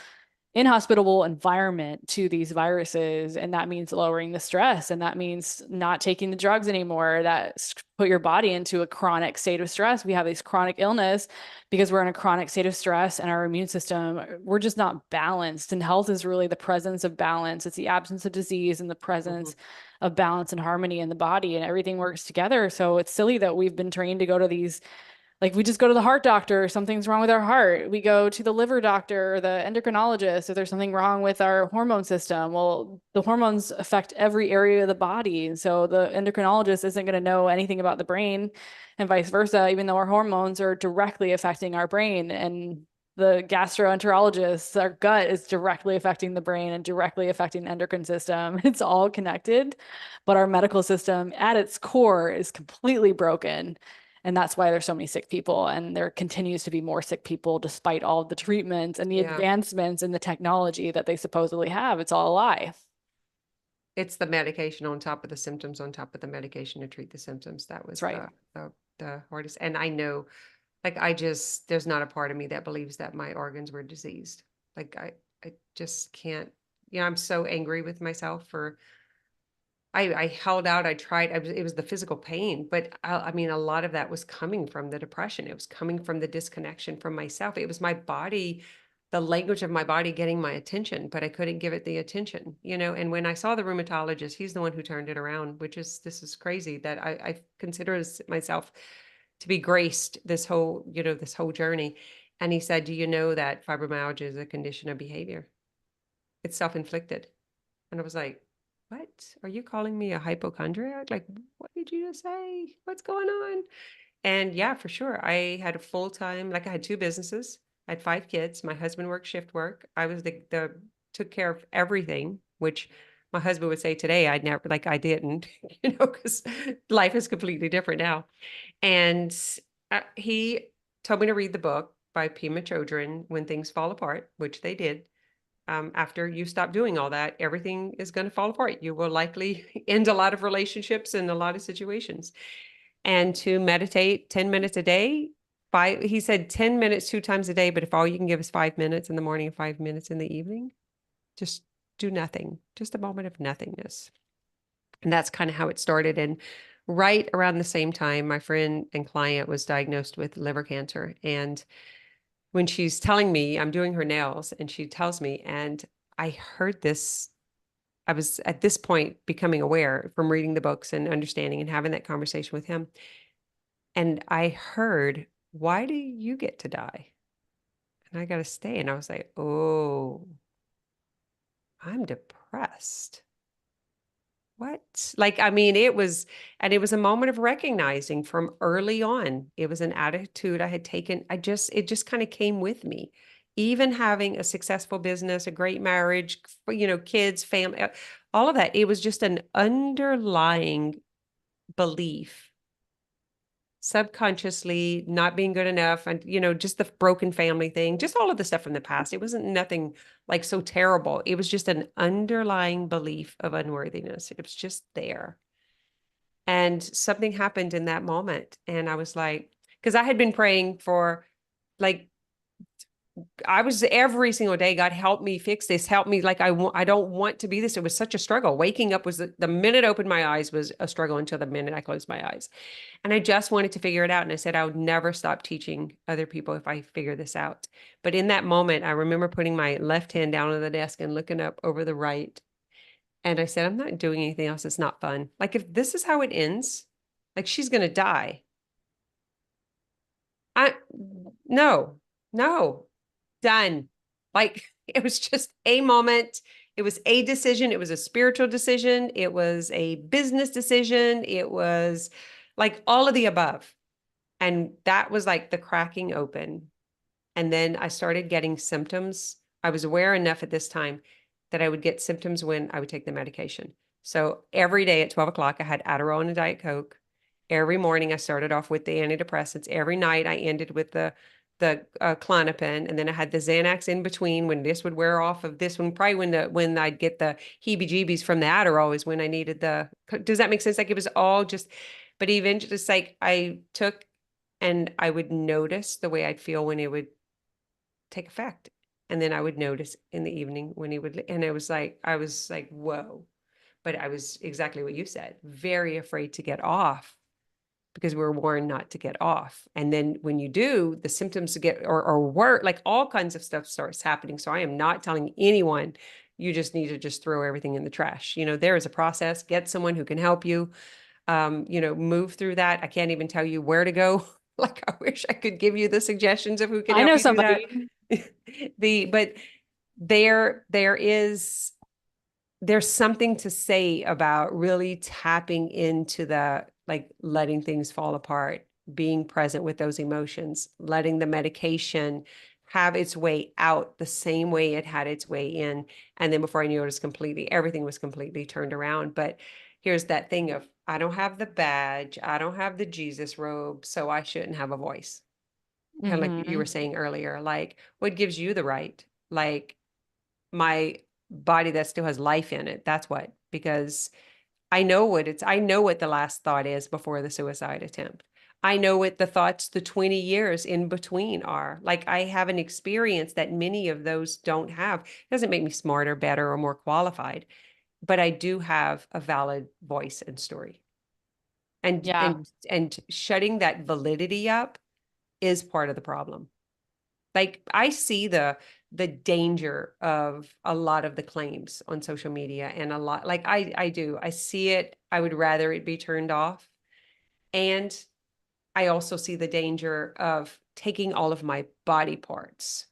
environment to these viruses. And that means lowering the stress. And that means not taking the drugs anymore that put your body into a chronic state of stress. We have this chronic illness because we're in a chronic state of stress and our immune system, we're just not balanced. And health is really the presence of balance. It's the absence of disease and the Hmm. presence of balance and harmony in the body, and everything works together. So it's silly that we've been trained to go to these, like, we just go to the heart doctor if something's wrong with our heart. We go to the liver doctor or the endocrinologist if there's something wrong with our hormone system. Well, the hormones affect every area of the body. And so the endocrinologist isn't going to know anything about the brain and vice versa, even though our hormones are directly affecting our brain. And the gastroenterologist, our gut is directly affecting the brain and directly affecting the endocrine system. It's all connected, but our medical system at its core is completely broken. And that's why there's so many sick people. And there continues to be more sick people despite all of the treatments and the Yeah. advancements in the technology that they supposedly have. It's all a lie. It's the medication on top of the symptoms, on top of the medication to treat the symptoms. That That's was right. the hardest. And I know, like, there's not a part of me that believes that my organs were diseased. Like, I just can't, I'm so angry with myself for, I held out, I tried, it was the physical pain, but I mean, a lot of that was coming from the depression. It was coming from the disconnection from myself. It was my body, the language of my body getting my attention, but I couldn't give it the attention, and when I saw the rheumatologist, he's the one who turned it around, this is crazy that I consider myself to be graced this whole journey. And he said, do you know that fibromyalgia is a condition of behavior? It's self-inflicted. And I was like, what? Are you calling me a hypochondriac? Like, what did you just say? What's going on? And yeah, for sure. I had a full time, like I had two businesses. I had 5 kids. My husband worked shift work. I was the took care of everything, which my husband would say today, I'd never, like I didn't, because life is completely different now. And he told me to read the book by Pema Chodron, When Things Fall Apart, which they did. After you stop doing all that, everything is going to fall apart. You will likely end a lot of relationships and a lot of situations. And to meditate 10 minutes a day, he said 10 minutes 2 times a day, but if all you can give is 5 minutes in the morning and 5 minutes in the evening, just do nothing, just a moment of nothingness. And that's kind of how it started. And right around the same time, my friend and client was diagnosed with liver cancer. And when she's telling me, I'm doing her nails, and she tells me, and I heard this, I was at this point becoming aware from reading the books and understanding and having that conversation with him. And I heard, why do you get to die? And I got to stay. And I was like, oh, I'm depressed. what? Like, I mean, it was, and it was a moment of recognizing from early on. It was an attitude I had taken. It just kind of came with me. Even having a successful business, a great marriage, kids, family, all of that, it was just an underlying belief, subconsciously not being good enough, and just the broken family thing, just all of the stuff from the past. It wasn't nothing like so terrible. It was just an underlying belief of unworthiness. It was just there. And something happened in that moment. And I was like, because I had been praying for, like, I was every single day, God, help me fix this. Help me. Like, I don't want to be this. It was such a struggle. Waking up was the minute I opened my eyes was a struggle until the minute I closed my eyes. And I just wanted to figure it out. And I said, I would never stop teaching other people if I figure this out. But in that moment, I remember putting my left hand down on the desk and looking up over the right. And I said, I'm not doing anything else. It's not fun. Like, if this is how it ends, like, she's going to die. I, no, no, done. Like, it was just a moment. It was a decision. It was a spiritual decision. It was a business decision. It was like all of the above. And that was like the cracking open. And then I started getting symptoms. I was aware enough at this time that I would get symptoms when I would take the medication. So every day at 12 o'clock, I had Adderall and a Diet Coke. Every morning, I started off with the antidepressants. Every night, I ended with the Klonopin, and then I had the Xanax in between when this would wear off of this one. Probably when I'd get the heebie-jeebies from the Adderall is when I needed the. Does that make sense? Like, it was all just, but even just like I took, and I would notice the way I'd feel when it would take effect. And then I would notice in the evening when he would, and I was like, whoa. But I was exactly what you said, very afraid to get off because we're warned not to get off. And then when you do, the symptoms get, or work, like all kinds of stuff starts happening. So I am not telling anyone, you just need to just throw everything in the trash. There is a process, get someone who can help you, move through that. I can't even tell you where to go. Like, I wish I could give you the suggestions of who can I help know you do that. somebody. But there's something to say about really tapping into the, like, letting things fall apart, being present with those emotions, letting the medication have its way out the same way it had its way in. And then before I knew it, everything was completely turned around. But here's that thing of, I don't have the badge, I don't have the Jesus robe, so I shouldn't have a voice. Kind of like you were Hmm. saying earlier, like, what gives you the right? Like, my body that still has life in it. That's what, because I know what the last thought is before the suicide attempt. I know what the thoughts, the 20 years in between are. Like, I have an experience that many of those don't have. It doesn't make me smarter, better, or more qualified, but I do have a valid voice and story. And Yeah. and shutting that validity up is part of the problem. Like, I see the danger of a lot of the claims on social media, and a lot, like, I do. I see it. I would rather it be turned off. And I also see the danger of taking all of my body parts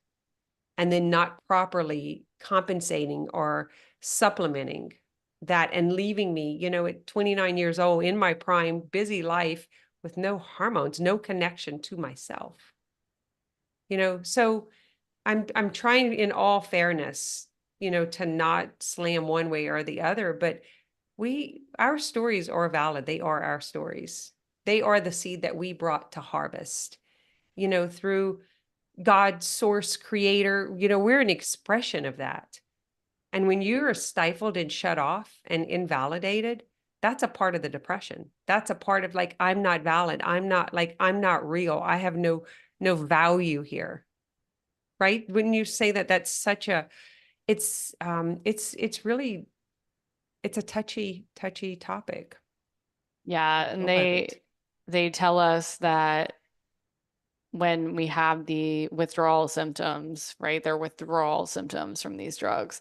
and then not properly compensating or supplementing that, and leaving me, at 29 years old in my prime, busy life with no hormones, no connection to myself. So I'm trying, in all fairness, to not slam one way or the other, but our stories are valid. They are our stories. They are the seed that we brought to harvest, through God, source, creator. We're an expression of that. And when you're stifled and shut off and invalidated, that's a part of the depression. That's a part of, like, I'm not valid. I'm not real. I have no value here. Right? Wouldn't you say that that's such a, it's really, it's a touchy topic. Yeah. And I love it. they tell us that when we have the withdrawal symptoms, right? They're withdrawal symptoms from these drugs,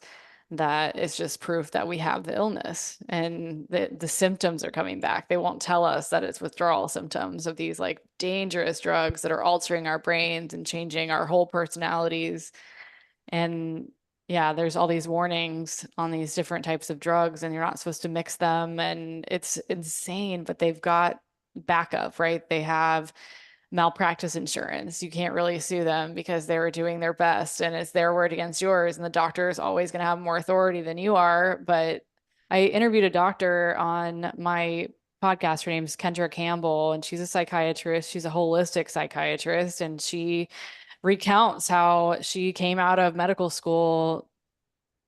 that it's just proof that we have the illness and the symptoms are coming back. They won't tell us that it's withdrawal symptoms of these like dangerous drugs that are altering our brains and changing our whole personalities. And yeah, there's all these warnings on these different types of drugs and you're not supposed to mix them and it's insane, but they've got backup, right? They have malpractice insurance. You can't really sue them because they were doing their best and it's their word against yours and the doctor is always going to have more authority than you are. But I interviewed a doctor on my podcast. Her name's Kendra Campbell and she's a psychiatrist. She's a holistic psychiatrist and she recounts how she came out of medical school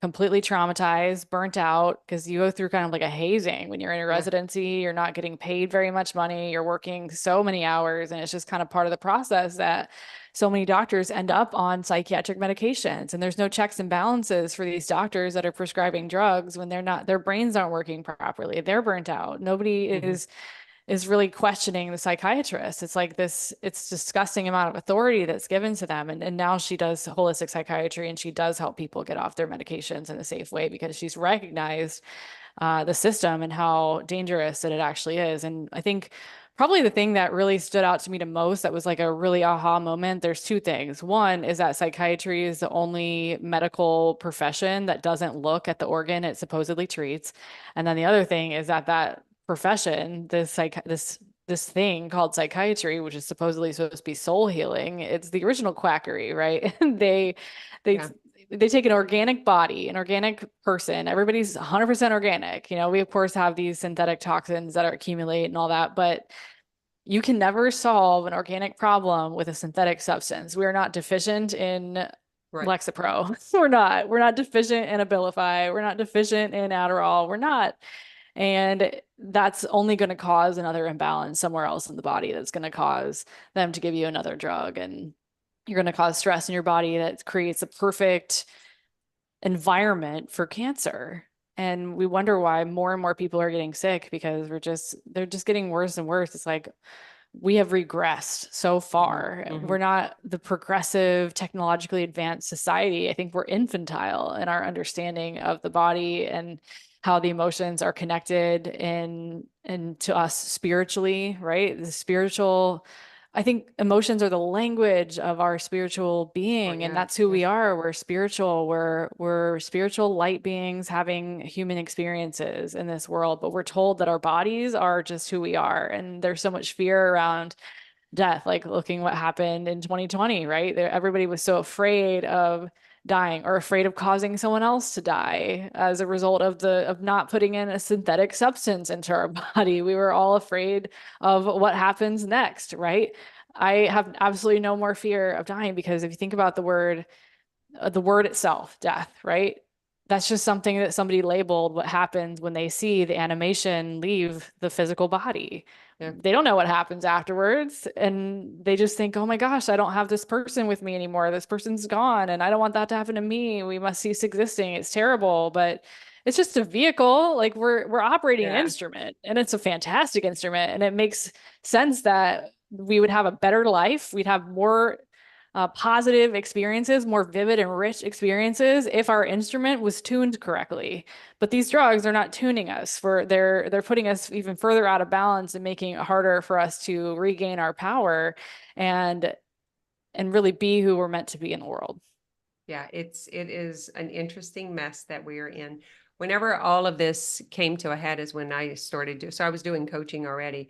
completely traumatized, burnt out, because you go through kind of like a hazing when you're in a Yeah. residency. You're not getting paid very much money. You're working so many hours, and it's just kind of part of the process that so many doctors end up on psychiatric medications. And there's no checks and balances for these doctors that are prescribing drugs when they're not, their brains aren't working properly. They're burnt out. Nobody Mm-hmm. is really questioning the psychiatrist. It's like this, it's disgusting amount of authority that's given to them. And now she does holistic psychiatry and she does help people get off their medications in a safe way because she's recognized the system and how dangerous that it actually is. And I think probably the thing that really stood out to me the most that was like a really aha moment, there's two things. One is that psychiatry is the only medical profession that doesn't look at the organ it supposedly treats. And then the other thing is that that profession, this thing called psychiatry, which is supposedly supposed to be soul healing, it's the original quackery, right? They Yeah. they take an organic body, an organic person. Everybody's 100% organic. You know, we of course have these synthetic toxins that are accumulate and all that, but you can never solve an organic problem with a synthetic substance. We are not deficient in Right. Lexapro. We're not deficient in Abilify. We're not deficient in Adderall. We're not. And that's only going to cause another imbalance somewhere else in the body that's going to cause them to give you another drug. And you're going to cause stress in your body that creates a perfect environment for cancer. And we wonder why more and more people are getting sick because they're just getting worse and worse. It's like we have regressed so Mm-hmm. far. Mm-hmm. We're not the progressive, technologically advanced society. I think we're infantile in our understanding of the body and how the emotions are connected in to us spiritually, right? The spiritual, I think emotions are the language of our spiritual Oh, being, and yeah. that's who Yeah. we are. We're spiritual. We're spiritual light beings having human experiences in this world, but we're told that our bodies are just who we are. And there's so much fear around death, like looking what happened in 2020, right? Everybody was so afraid of dying or afraid of causing someone else to die as a result of the of not putting in a synthetic substance into our body. We were all afraid of what happens next, right? I have absolutely no more fear of dying because if you think about the word itself, death, right? That's just something that somebody labeled what happens when they see the animation leave the physical body. Yeah. They don't know what happens afterwards. And they just think, oh my gosh, I don't have this person with me anymore. This person's gone and I don't want that to happen to me. We must cease existing. It's terrible, but it's just a vehicle. Like we're operating an Yeah. instrument and it's a fantastic instrument. And it makes sense that we would have a better life. We'd have more positive experiences, more vivid and rich experiences if our instrument was tuned correctly. But these drugs are not tuning us for they're putting us even further out of balance and making it harder for us to regain our power and really be who we're meant to be in the world. Yeah, it is an interesting mess that we are in. Whenever all of this came to a head is when I started so I was doing coaching already,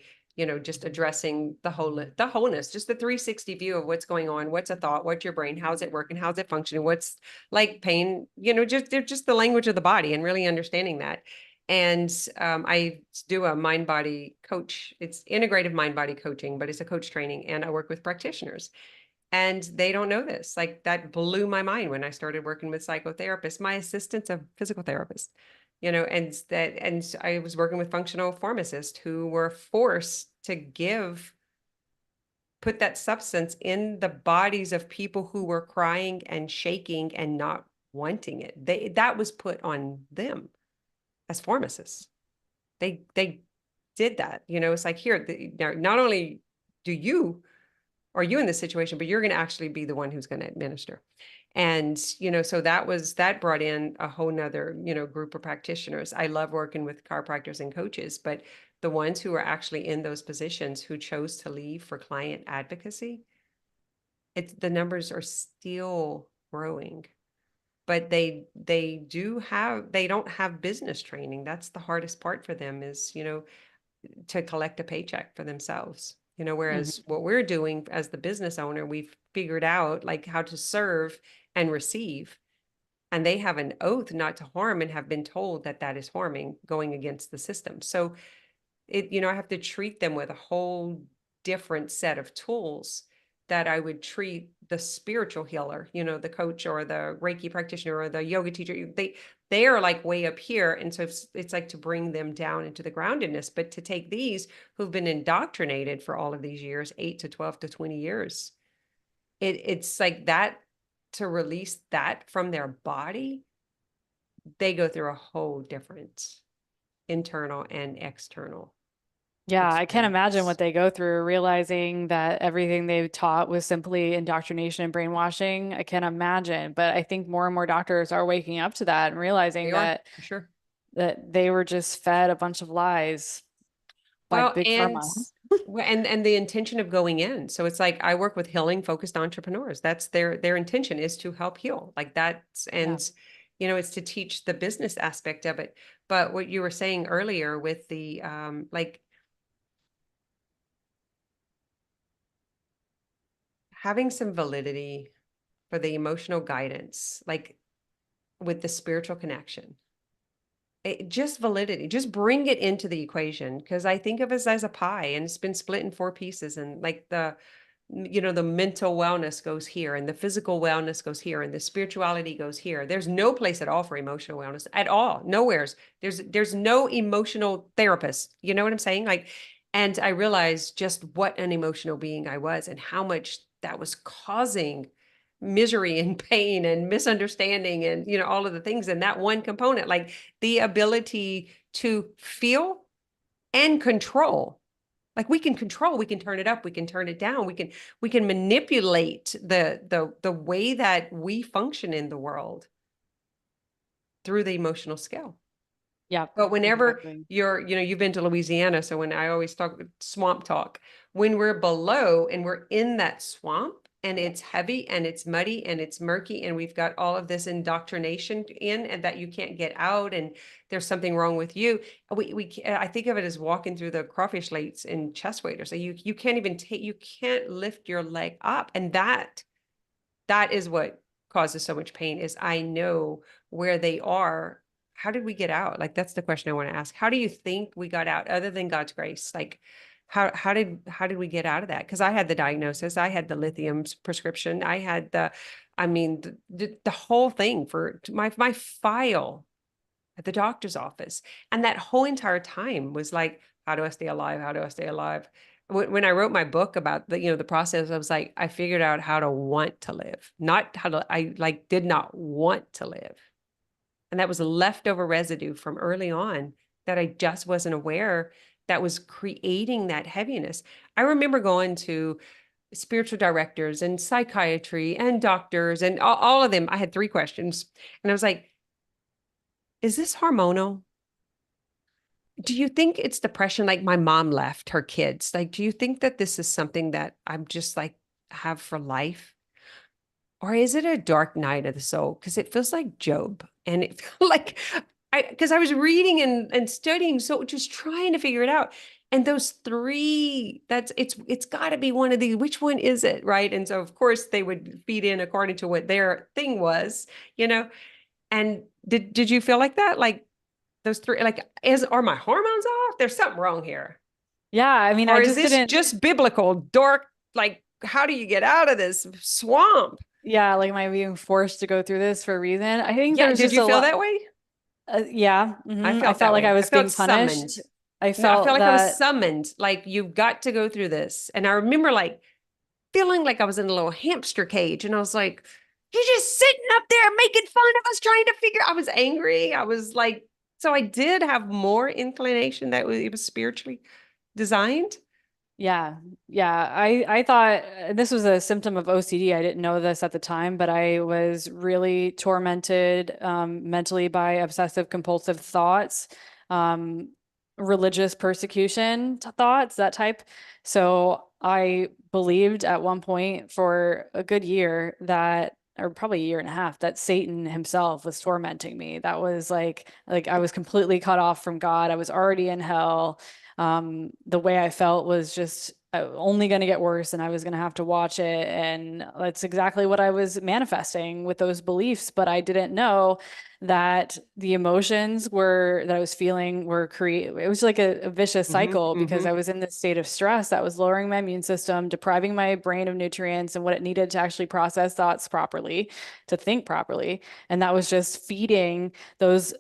just addressing the wholeness, just the 360 view of what's going on, what's a thought, what's your brain, how's it working, how's it functioning, what's like pain, just the language of the body and really understanding that. And I do a mind body coach. It's integrative mind body coaching, but it's a coach training, and I work with practitioners. And they don't know this. Like that blew my mind when I started working with psychotherapists. My assistant's a physical therapist, and I was working with functional pharmacists who were forced to put that substance in the bodies of people who were crying and shaking and not wanting it. That was put on them as pharmacists. They did that. It's like here, not only do you are you in this situation, but you're going to actually be the one who's going to administer. And, so that brought in a whole nother, group of practitioners. I love working with chiropractors and coaches, but the ones who are actually in those positions who chose to leave for client advocacy, the numbers are still growing. but they don't have business training. That's the hardest part for them is, to collect a paycheck for themselves. Mhm. Whereas what we're doing as the business owner, we've figured out like how to serve and receive. And they have an oath not to harm and have been told that that is harming, going against the system. So I have to treat them with a whole different set of tools that I would treat the spiritual healer, the coach or the Reiki practitioner or the yoga teacher. They are like way up here. And so it's like to bring them down into the groundedness, but to take these who've been indoctrinated for all of these years, 8 to 12 to 20 years, it's like that, to release that from their body, they go through a whole different internal and external Yeah, I can't imagine experience. what they go through realizing that everything they've taught was simply indoctrination and brainwashing. I can't imagine, but I think more and more doctors are waking up to that and They realizing are, that for sure. they were just fed a bunch of lies by Well, big and pharma. and the intention of going in. So it's like I work with healing focused entrepreneurs. That's their intention, is to help heal. Like that's, Yeah. and it's to teach the business aspect of it. But what you were saying earlier with the like having some validity for the emotional guidance, like with the spiritual connection. Just validity, just bring it into the equation, because I think of it as a pie and it's been split in four pieces, and like the mental wellness goes here and the physical wellness goes here and the spirituality goes here. There's no place at all for emotional wellness at all. Nowhere's. There's no emotional therapist. You know what I'm saying? Like, and I realized just what an emotional being I was and how much that was causing misery and pain and misunderstanding and all of the things, and that one component, like the ability to feel and control. Like we can control, we can turn it up, we can turn it down, we can manipulate the way that we function in the world through the emotional scale. Yeah, But whenever exactly. you've been to Louisiana, so when I always talk swamp talk, when we're below and we're in that swamp and it's heavy and it's muddy and it's murky and we've got all of this indoctrination in and that you can't get out and there's something wrong with you. I think of it as walking through the crawfish lakes in chest waders. So you can't even you can't lift your leg up. And that is what causes so much pain, is I know where they are. How did we get out? Like, that's the question I want to ask. How do you think we got out, other than God's grace? Like, how did we get out of that? Because I had the diagnosis, I had the lithium prescription, I had I mean, the whole thing for my file at the doctor's office. And that whole entire time was like, how do I stay alive? How do I stay alive? When I wrote my book about the process, I was like, I figured out how to want to live, not how to, I like did not want to live. And that was a leftover residue from early on that I just wasn't aware that was creating that heaviness. I remember going to spiritual directors and psychiatry and doctors and all of them. I had three questions. And I was like, is this hormonal? Do you think it's depression? Like my mom left her kids. Like, do you think that this is something that I'm just like have for life? Or is it a dark night of the soul? Because it feels like Job. And it like because I was reading and studying, so just trying to figure it out. And those three, it's got to be one of these. Which one is it? Right. And so of course they would feed in according to what their thing was, you know. And did you feel like that? Like those three, like, are my hormones off? There's something wrong here. Yeah, I mean, I Or is just this didn't, just biblical, dark? Like, how do you get out of this swamp? yeah, like, am I being forced to go through this for a reason? I think Yeah, there's did just you a feel lot. that way? Yeah, I I felt felt that like I way. I was felt being summoned. punished. I No, I felt felt like I was that, summoned. Like, you've got to go through this. And I remember like feeling like I was in a little hamster cage. And I was like, you're just sitting up there making fun of us, trying to figure. I was angry. I was like, so I did have more inclination that it was spiritually designed. yeah, yeah. I thought this was a symptom of OCD. I didn't know this at the time, but I was really tormented mentally by obsessive compulsive thoughts, um, religious persecution thoughts, that type. So I believed at one point for a good year that or probably a year and a half, that Satan himself was tormenting me. That was like I was completely cut off from God. I was already in hell. The way I felt was just only going to get worse, and I was going to have to watch it. And that's exactly what I was manifesting with those beliefs. But I didn't know that the emotions were that I was feeling were it was like a vicious cycle because I was in this state of stress that was lowering my immune system, depriving my brain of nutrients and what it needed to actually process thoughts properly, to think properly. And that was just feeding those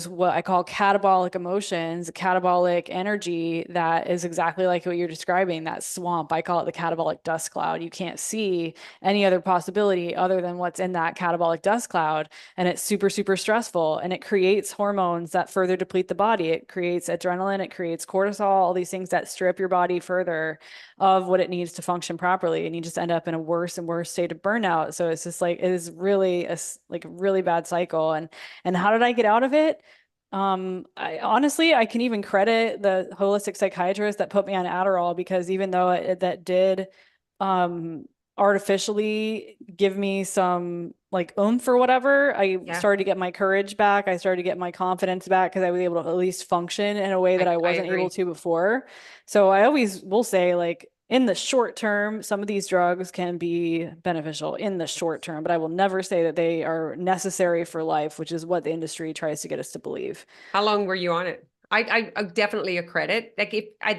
what I call catabolic emotions, catabolic energy that is exactly like what you're describing, that swamp. I call it the catabolic dust cloud. You can't see any other possibility other than what's in that catabolic dust cloud. And it's super, super stressful. And it creates hormones that further deplete the body. It creates adrenaline, it creates cortisol, all these things that strip your body further of what it needs to function properly. And you just end up in a worse and worse state of burnout. So it's just like, it is really like a really bad cycle. And how did I get out of it? I honestly, I can even credit the holistic psychiatrist that put me on Adderall, because even though that did um, artificially give me some like oomph or whatever, I Yeah, started to get my courage back. I started to get my confidence back because I was able to at least function in a way that I I wasn't able agree. to before. So I always will say, like, in the short term, some of these drugs can be beneficial in the short term, but I will never say that they are necessary for life, which is what the industry tries to get us to believe. How long were you on it? I definitely a credit. Like if I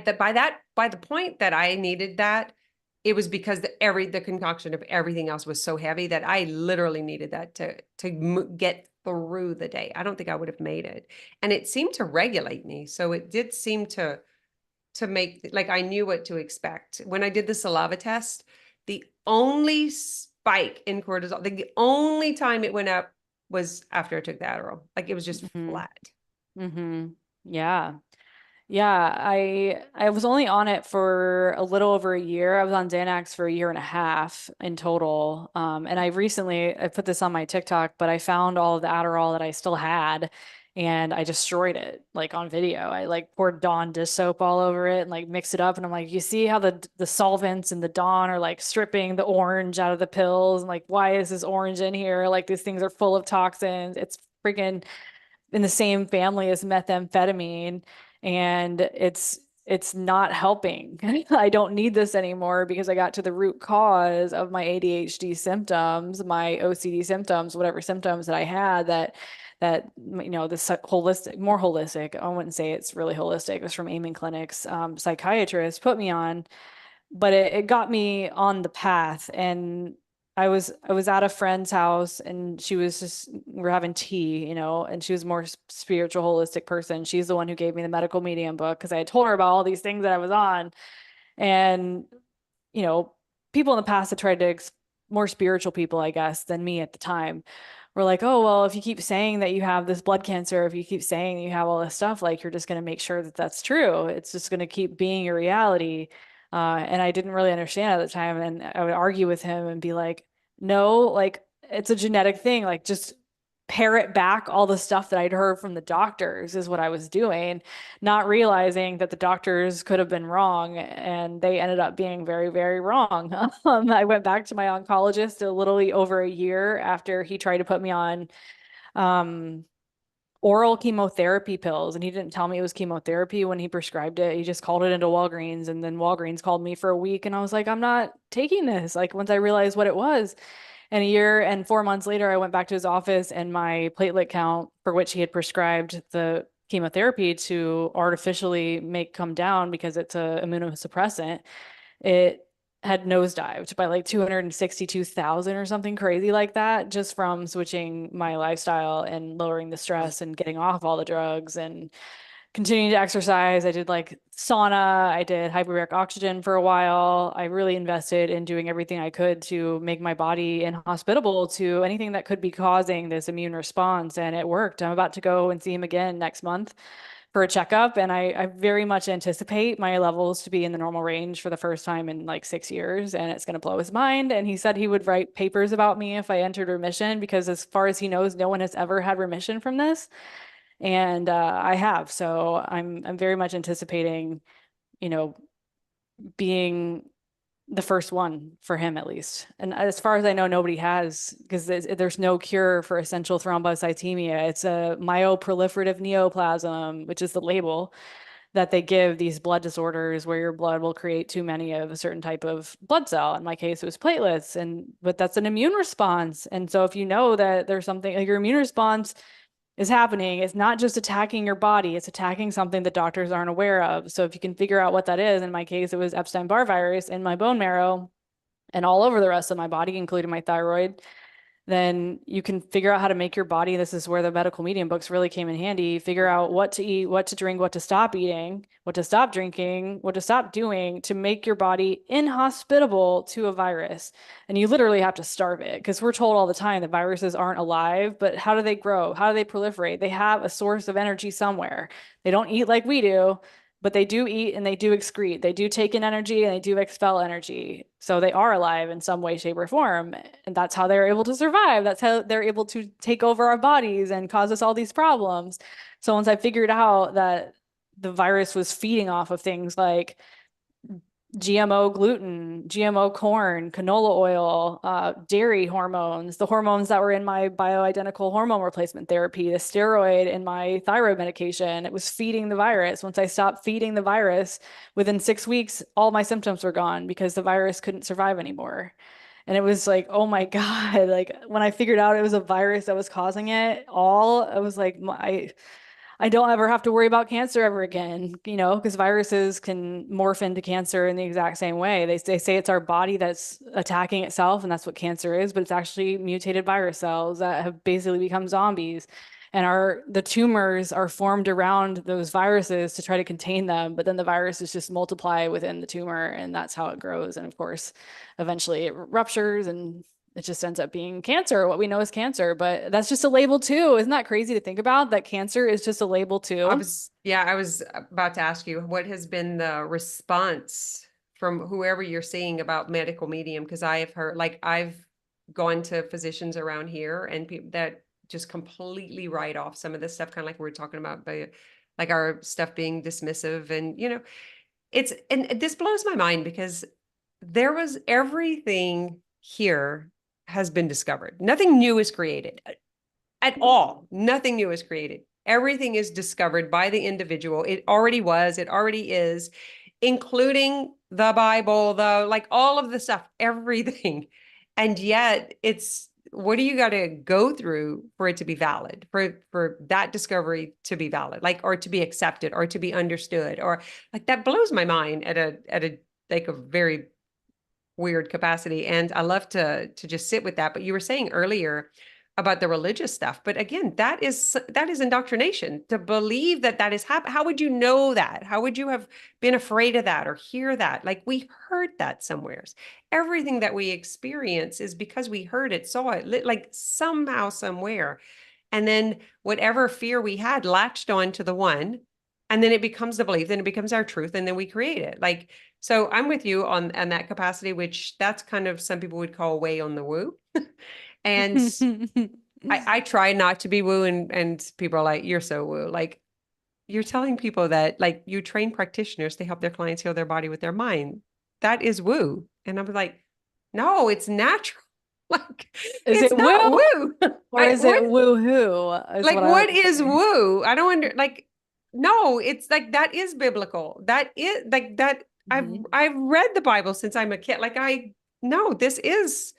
by the point that I needed that, it was because the concoction of everything else was so heavy that I literally needed that to get through the day. I don't think I would have made it, and it seemed to regulate me. So it did seem to make, like, I knew what to expect when I did the saliva test. The only spike in cortisol, the only time it went up was after I took the Adderall. Like it was just Mm-hmm. flat. Mm-hmm. Yeah. Yeah, I was only on it for a little over a year. I was on Xanax for a year and a half in total. And I put this on my TikTok, but I found all of the Adderall that I still had and I destroyed it like on video. I like poured Dawn dish soap all over it and like mixed it up. And I'm like, you see how the solvents in the Dawn are like stripping the orange out of the pills? And like, why is this orange in here? Like these things are full of toxins. It's freaking in the same family as methamphetamine, and it's not helping. I don't need this anymore because I got to the root cause of my ADHD symptoms, my OCD symptoms, whatever symptoms that I had, that this holistic, more holistic, I wouldn't say it's really holistic, it was from Amen Clinic's psychiatrist put me on, but it got me on the path. And I was at a friend's house and she was just, we're having tea, and she was a more spiritual, holistic person. She's the one who gave me the medical medium book because I had told her about all these things that I was on. And, you know, people in the past had tried to, more spiritual people, I guess, than me at the time, were like, oh, well, if you keep saying that you have this blood cancer, if you keep saying that you have all this stuff, like you're just going to make sure that that's true. It's just going to keep being your reality. And I didn't really understand at the time. And I would argue with him and be like, no, like it's a genetic thing. Like just parrot back all the stuff that I'd heard from the doctors is what I was doing, not realizing that the doctors could have been wrong. And they ended up being very, very wrong. I went back to my oncologist literally over a year after he tried to put me on um, oral chemotherapy pills, and he didn't tell me it was chemotherapy when he prescribed it. He just called it into Walgreens, and then Walgreens called me for a week, and I was like, I'm not taking this. Like once I realized what it was. And a year and 4 months later, I went back to his office, and my platelet count, for which he had prescribed the chemotherapy to artificially make come down because it's a immunosuppressant, it had nosedived by like 262,000 or something crazy like that, just from switching my lifestyle and lowering the stress and getting off all the drugs and continuing to exercise. I did like sauna, I did hyperbaric oxygen for a while. I really invested in doing everything I could to make my body inhospitable to anything that could be causing this immune response. And it worked. I'm about to go and see him again next month for a checkup. And I very much anticipate my levels to be in the normal range for the first time in like 6 years. And it's going to blow his mind. And he said he would write papers about me if I entered remission, because as far as he knows, no one has ever had remission from this. And I have. So I'm very much anticipating, you know, being the first one for him at least. And as far as I know, nobody has, because there's no cure for essential thrombocythemia. It's a myoproliferative neoplasm, which is the label that they give these blood disorders where your blood will create too many of a certain type of blood cell. In my case, it was platelets, but that's an immune response. And so if you know that there's something like your immune response is happening, it's not just attacking your body, it's attacking something that doctors aren't aware of. So if you can figure out what that is, in my case, it was Epstein-Barr virus in my bone marrow and all over the rest of my body, including my thyroid, then you can figure out how to make your body. This is where the medical medium books really came in handy. Figure out what to eat, what to drink, what to stop eating, what to stop drinking, what to stop doing to make your body inhospitable to a virus. And you literally have to starve it, because we're told all the time that viruses aren't alive, but how do they grow? How do they proliferate? They have a source of energy somewhere. They don't eat like we do, but they do eat and they do excrete. They do take in energy and they do expel energy. So they are alive in some way, shape, or form. And that's how they're able to survive. That's how they're able to take over our bodies and cause us all these problems. So once I figured out that the virus was feeding off of things like GMO gluten, GMO corn, canola oil, dairy hormones, the hormones that were in my bioidentical hormone replacement therapy, the steroid in my thyroid medication. It was feeding the virus. Once I stopped feeding the virus, within 6 weeks, all my symptoms were gone because the virus couldn't survive anymore. And it was like, oh my God, like when I figured out it was a virus that was causing it all, I was like, I don't ever have to worry about cancer ever again, because viruses can morph into cancer in the exact same way. They say it's our body that's attacking itself, and that's what cancer is, but it's actually mutated virus cells that have basically become zombies. And the tumors are formed around those viruses to try to contain them, but then the viruses just multiply within the tumor, and that's how it grows. And of course, eventually it ruptures and it just ends up being cancer, what we know as cancer. But that's just a label too. Isn't that crazy to think about, that cancer is just a label too? I was about to ask you, what has been the response from whoever you're seeing about medical medium? Because I have heard, like, I've gone to physicians around here and people that just completely write off some of this stuff, kind of like we were talking about, like our stuff being dismissive. And, and this blows my mind because there was everything here has been discovered. Nothing new is created at all. Nothing new is created. Everything is discovered by the individual. It already was, it already is, including the Bible, like all of the stuff, everything. And yet what do you got to go through for it to be valid, for that discovery to be valid, like, or to be accepted or to be understood, or like that blows my mind at a like a very weird capacity. And I love to just sit with that. But you were saying earlier about the religious stuff, but again, that is indoctrination, to believe that is happening. How would you know that? How would you have been afraid of that or hear that? Like, we heard that somewheres. Everything that we experience is because we heard it, saw it, like somehow, somewhere. And then whatever fear we had latched on to the one, and then it becomes the belief, then it becomes our truth, and then we create it. Like, so I'm with you on that capacity, which that's kind of, some people would call way on the woo. And I try not to be woo, and people are like, you're so woo. Like, you're telling people that, like, you train practitioners to help their clients heal their body with their mind. That is woo. And I'm like, no, it's natural. Like, Is it's it not woo woo. or is it woo-hoo? Like, what is woo? I don't like, no, it's like, that is biblical. That is like that. I've read the Bible since I'm a kid. Like, no, this is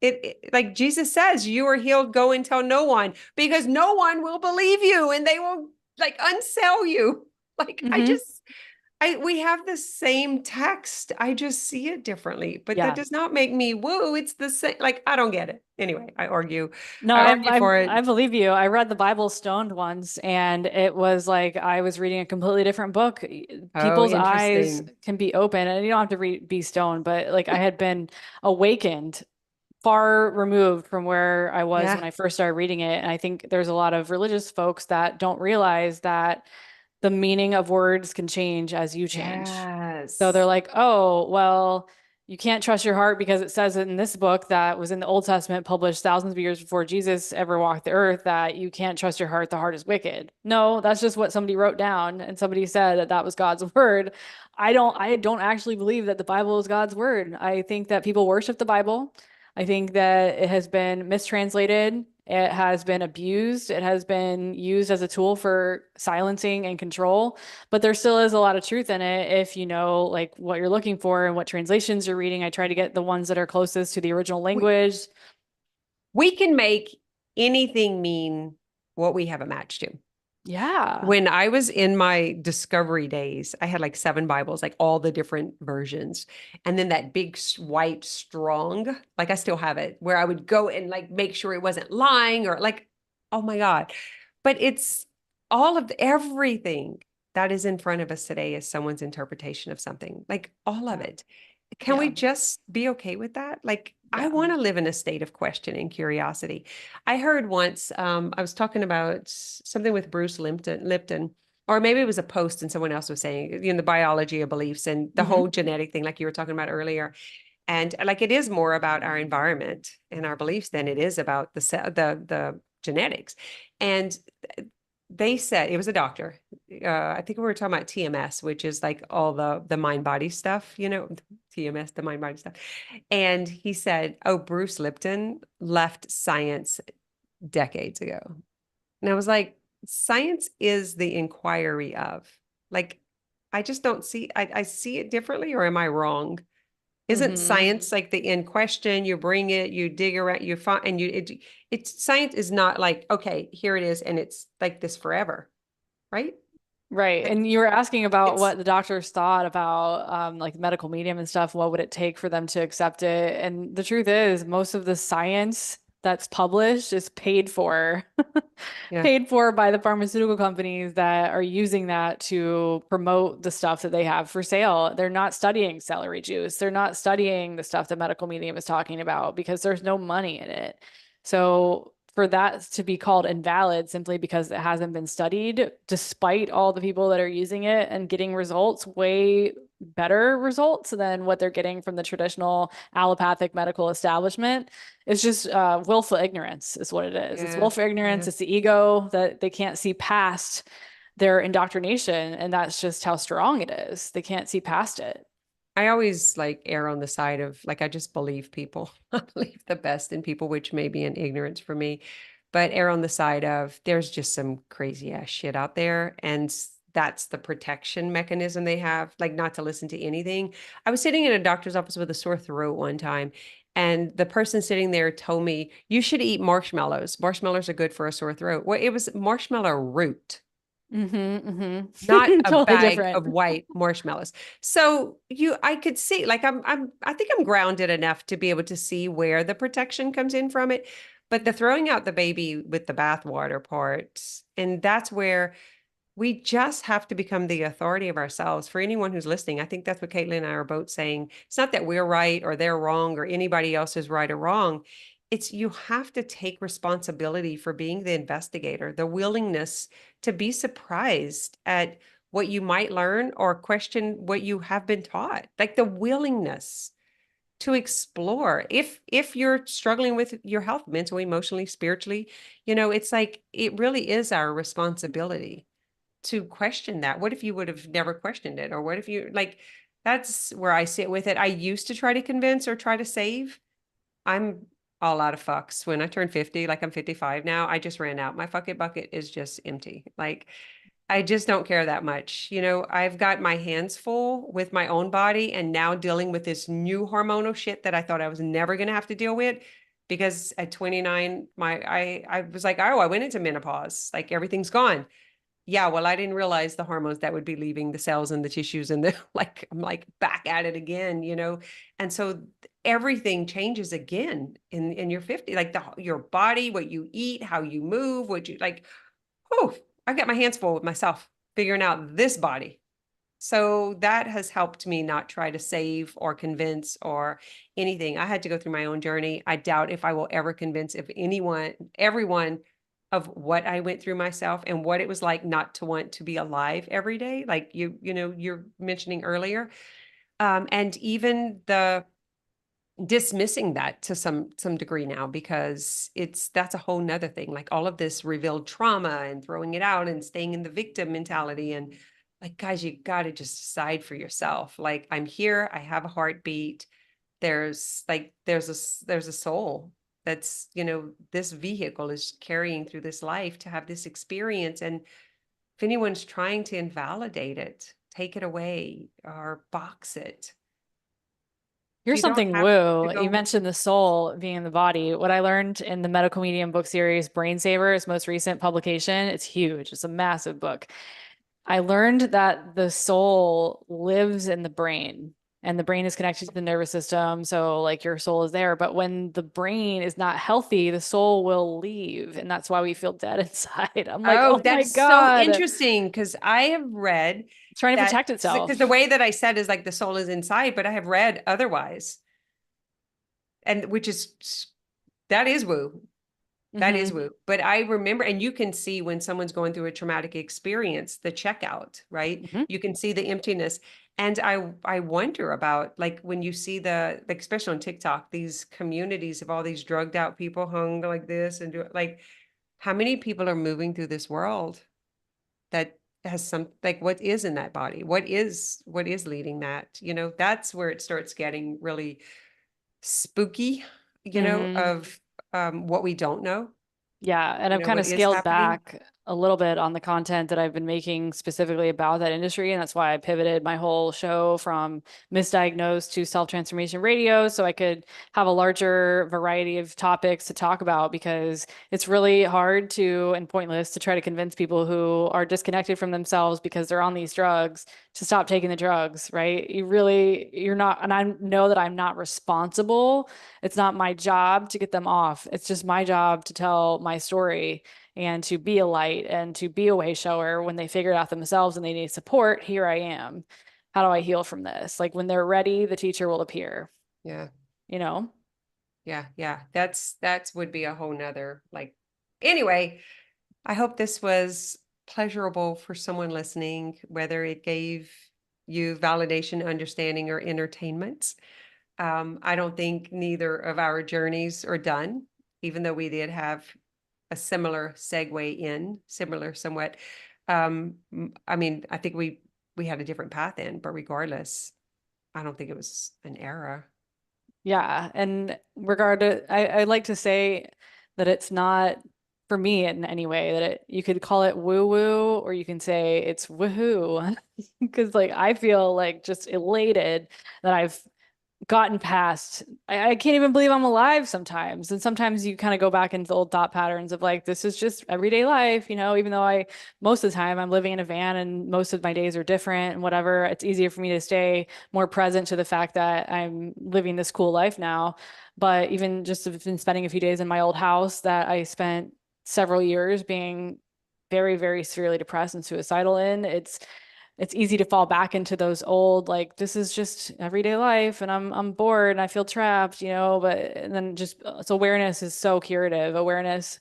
it, like Jesus says, you are healed, go and tell no one, because no one will believe you and they will, like, unsell you. Like, we have the same text. I just see it differently, but that does not make me woo. It's the same. Like, I don't get it. Anyway, I argue for it. I believe you. I read the Bible stoned once, and it was like I was reading a completely different book. Oh, People's eyes interesting. can be open, and you don't have to be stoned, but like I had been awakened, far removed from where I was when Yeah. I first started reading it. And I think there's a lot of religious folks that don't realize that the meaning of words can change as you change. So they're Yes. like, oh, well, You can't trust your heart because it says it in this book that was in the Old Testament, published thousands of years before Jesus ever walked the earth, that you can't trust your heart. The heart is wicked. No, that's just what somebody wrote down, and somebody said that that was God's word. I don't actually believe that the Bible is God's word. I think that people worship the Bible. I think that it has been mistranslated. It has been abused. It has been used as a tool for silencing and control. But there still is a lot of truth in it if you know like what you're looking for and what translations you're reading. I try to get the ones that are closest to the original We, language. we can make anything mean what we have a match to. Yeah. When I was in my discovery days, I had like 7 Bibles, like all the different versions. And then that big white strong, like I still have it, where I would go and like make sure it wasn't lying or like, oh my God. But it's all of everything that is in front of us today is someone's interpretation of something, like all of Yeah. it. Can we Yeah. just be okay with that? Like, I Yeah. want to live in a state of question and curiosity. I heard once, I was talking about something with Bruce Lipton, or maybe it was a post and someone else was saying, the biology of beliefs and the Hmm. whole genetic thing, like you were talking about earlier. And like it is more about our environment and our beliefs than it is about the genetics. And they said it was a doctor. I think we were talking about TMS, which is like all the mind body stuff, TMS, the mind body stuff. And he said, "Oh, Bruce Lipton left science decades ago." And I was like, "Science is the inquiry of." Like, I just don't see. I see it differently, or am I wrong? Isn't Hmm. science like the in question? You bring it, you dig around, you find, and it's science is not like, okay, here it is, and it's like this forever, right? Right. Like And you were asking about it's what the doctors thought about like medical medium and stuff. What would it take for them to accept it? And the truth is, most of the science that's published is paid for, yeah, paid for by the pharmaceutical companies that are using that to promote the stuff that they have for sale. They're not studying celery juice. They're not studying the stuff that medical medium is talking about because there's no money in it. So for that to be called invalid simply because it hasn't been studied, despite all the people that are using it and getting results, way better results than what they're getting from the traditional allopathic medical establishment. It's just willful ignorance, is what it is. It's yeah, willful ignorance. yeah. It's the ego that they can't see past their indoctrination. And that's just how strong it is. They can't see past it. I always like err on the side of like I just believe people. I believe the best in people, which may be an ignorance for me, but err on the side of there's just some crazy ass shit out there, and that's the protection mechanism they have, like not to listen to anything. I was sitting in a doctor's office with a sore throat one time, and the person sitting there told me you should eat marshmallows. Marshmallows are good for a sore throat. Well, it was marshmallow root, not Mm-hmm. a Totally bag different. of white marshmallows. So I could see, like, I think I'm grounded enough to be able to see where the protection comes in from it. But the throwing out the baby with the bathwater part, and that's where we just have to become the authority of ourselves. For anyone who's listening, I think that's what Caitlin and I are both saying. It's not that we're right or they're wrong or anybody else is right or wrong. It's you have to take responsibility for being the investigator, the willingness to be surprised at what you might learn or question what you have been taught, like the willingness to explore. If you're struggling with your health mentally, emotionally, spiritually, it's like it really is our responsibility to question that. What if you would have never questioned it? Or what if you like, that's where I sit with it. I used to try to convince or try to save. I'm all out of fucks. When I turned 50, like I'm 55 now, I just ran out. My fuck it bucket is just empty. Like I just don't care that much. I've got my hands full with my own body and now dealing with this new hormonal shit that I thought I was never going to have to deal with because at 29, I was like, oh, I went into menopause. Like everything's gone. Yeah, well, I didn't realize the hormones that would be leaving the cells and the tissues and the like I'm like back at it again. And so everything changes again in your 50, like your body, what you eat, how you move, what you like. Oh, I got my hands full with myself figuring out this body. So that has helped me not try to save or convince or anything. I had to go through my own journey. I doubt if I will ever convince if everyone of what I went through myself and what it was like not to want to be alive every day, like you're mentioning earlier. And even dismissing that to some degree now, because that's a whole nother thing. Like all of this revealed trauma and throwing it out and staying in the victim mentality, and like, guys, you got to just decide for yourself. Like, I'm here, I have a heartbeat. There's a soul that's, this vehicle is carrying through this life to have this experience. And if anyone's trying to invalidate it, take it away or box it, Here's you don't something have to woo. You go. mentioned the soul being in the body. What I learned in the medical medium book series, Brain Saver, its most recent publication, it's huge. It's a massive book. I learned that the soul lives in the brain and the brain is connected to the nervous system. So, like, your soul is there. But when the brain is not healthy, the soul will leave. And that's why we feel dead inside. I'm like, Oh, oh my that's so God, interesting, because I have read it's trying to that, protect because the itself. way that I said is like the soul is inside, but I have read otherwise. And which is, that is woo. That is Hmm. woo. But I remember, and you can see when someone's going through a traumatic experience, the checkout, right? Hmm. You can see the emptiness. And I wonder about, like, when you see like, especially on TikTok, these communities of all these drugged out people hung like this and like, how many people are moving through this world that has some, like, what is in that body? What is leading that? That's where it starts getting really spooky, Hmm. of what we don't know, Yeah, and I've kind what of is scaled happening. back a little bit on the content that I've been making specifically about that industry. And that's why I pivoted my whole show from misdiagnosed to self-transformation radio so I could have a larger variety of topics to talk about, because it's really hard to and pointless to try to convince people who are disconnected from themselves because they're on these drugs to stop taking the drugs, right? You're not, and I know that I'm not responsible. It's not my job to get them off. It's just my job to tell my story and to be a light and to be a way shower. When they figure it out themselves and they need support, here I am. How do I heal from this? Like, when they're ready, the teacher will appear, Yeah, you know? yeah. That's would be a whole nother, like, anyway. I hope this was pleasurable for someone listening, whether it gave you validation, understanding, or entertainment. I don't think neither of our journeys are done, even though we did have a similar segue in, similar somewhat. I mean, I think we had a different path in, but regardless, I don't think it was an error. Yeah. And I like to say that it's not for me in any way that you could call it woo woo or you can say it's woohoo. Because like I feel like just elated that I've gotten past. I can't even believe I'm alive sometimes. And sometimes you kind of go back into old thought patterns of like, this is just everyday life, even though most of the time I'm living in a van and most of my days are different and whatever, it's easier for me to stay more present to the fact that I'm living this cool life now. But even just have been spending a few days in my old house that I spent several years being very, very severely depressed and suicidal in, it's easy to fall back into those old, like, this is just everyday life and I'm bored and I feel trapped, but and then just so awareness is so curative. Awareness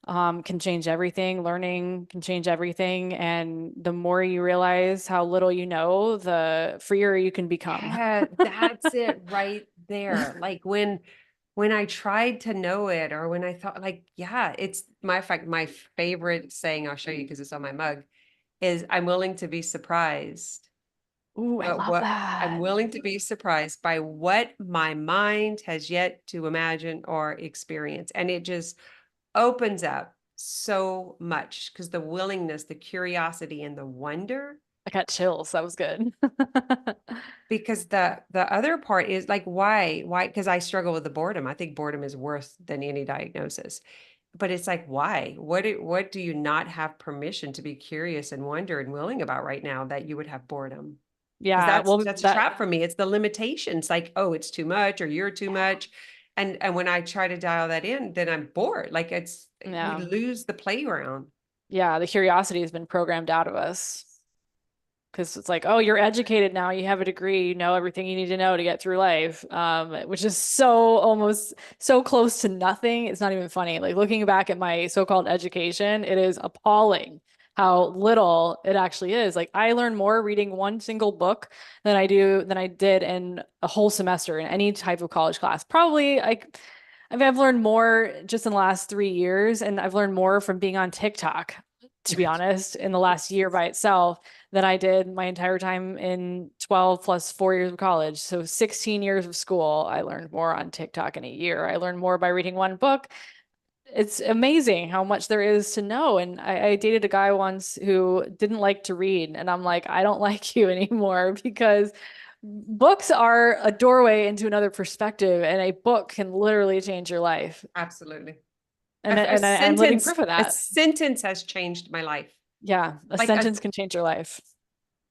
can change everything. Learning can change everything. And the more you realize how little you know, the freer you can become. Yeah, that's it right there. Like when I tried to know it, or when I thought, like, yeah, it's my fact, my favorite saying, I'll show you because it's on my mug, is I'm willing to be surprised. Ooh, I But love what I'm that. willing to be surprised by what my mind has yet to imagine or experience. And it just opens up so much, because the willingness, the curiosity, and the wonder. I got chills. That was good. Because the other part is like, why, because I struggle with the boredom. I think boredom is worse than any diagnosis. But it's like, why, what do you not have permission to be curious and wonder and willing about right now that you would have boredom? Because Yeah, that's well, that's a that, trap for me. It's the limitations, like, oh, it's too much or you're too much. And when I try to dial that in, then I'm bored. Like, we yeah, lose the playground. yeah, the curiosity has been programmed out of us. Because it's like, oh, you're educated now, you have a degree, you know everything you need to know to get through life, which is so almost so close to nothing. It's not even funny. Like, looking back at my so-called education, it is appalling how little it actually is. Like I learn more reading one single book than I did in a whole semester in any type of college class. Probably I mean, I've learned more just in the last 3 years, and I've learned more from being on TikTok, to be honest, in the last year by itself than I did my entire time in 12 plus 4 years of college. So 16 years of school, I learned more on TikTok in a year. I learned more by reading one book. It's amazing how much there is to know. And I dated a guy once who didn't like to read. And I'm like, I don't like you anymore because books are a doorway into another perspective, and a book can literally change your life. Absolutely. I'm living proof of A that. sentence has changed my life. Yeah, a Like a sentence can change your life.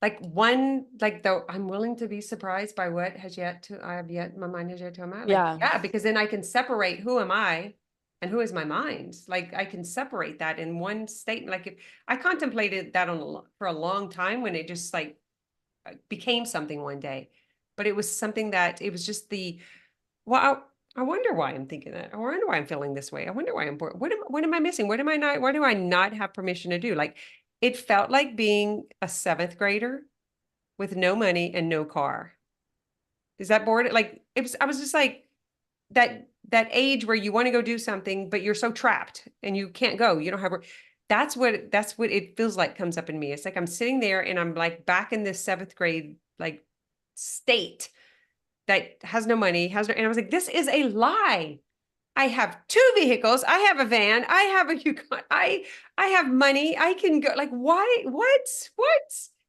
like one like though I'm willing to be surprised by what has yet to I have yet my mind has yet to imagine. Like Yeah. yeah, because then I can separate who am I and who is my mind. Like I can separate that in one statement. Like if I contemplated that for a long time when it just like became something one day, but it was something that it was just the well. I wonder why I'm thinking that. I wonder why I'm feeling this way. I wonder why I'm bored. What am I missing? What am I not? What do I not have permission to do? Like it felt like being a seventh grader with no money and no car. Is that bored? Like it was, I was just like that age where you want to go do something, but you're so trapped and you can't go. You don't have that's what it feels like comes up in me. It's like I'm sitting there and I'm like back in this seventh grade like state that has no money, has no, and I was like, this is a lie. I have two vehicles. I have a van. I have a Yukon. I have money. I can go. Like, why? What?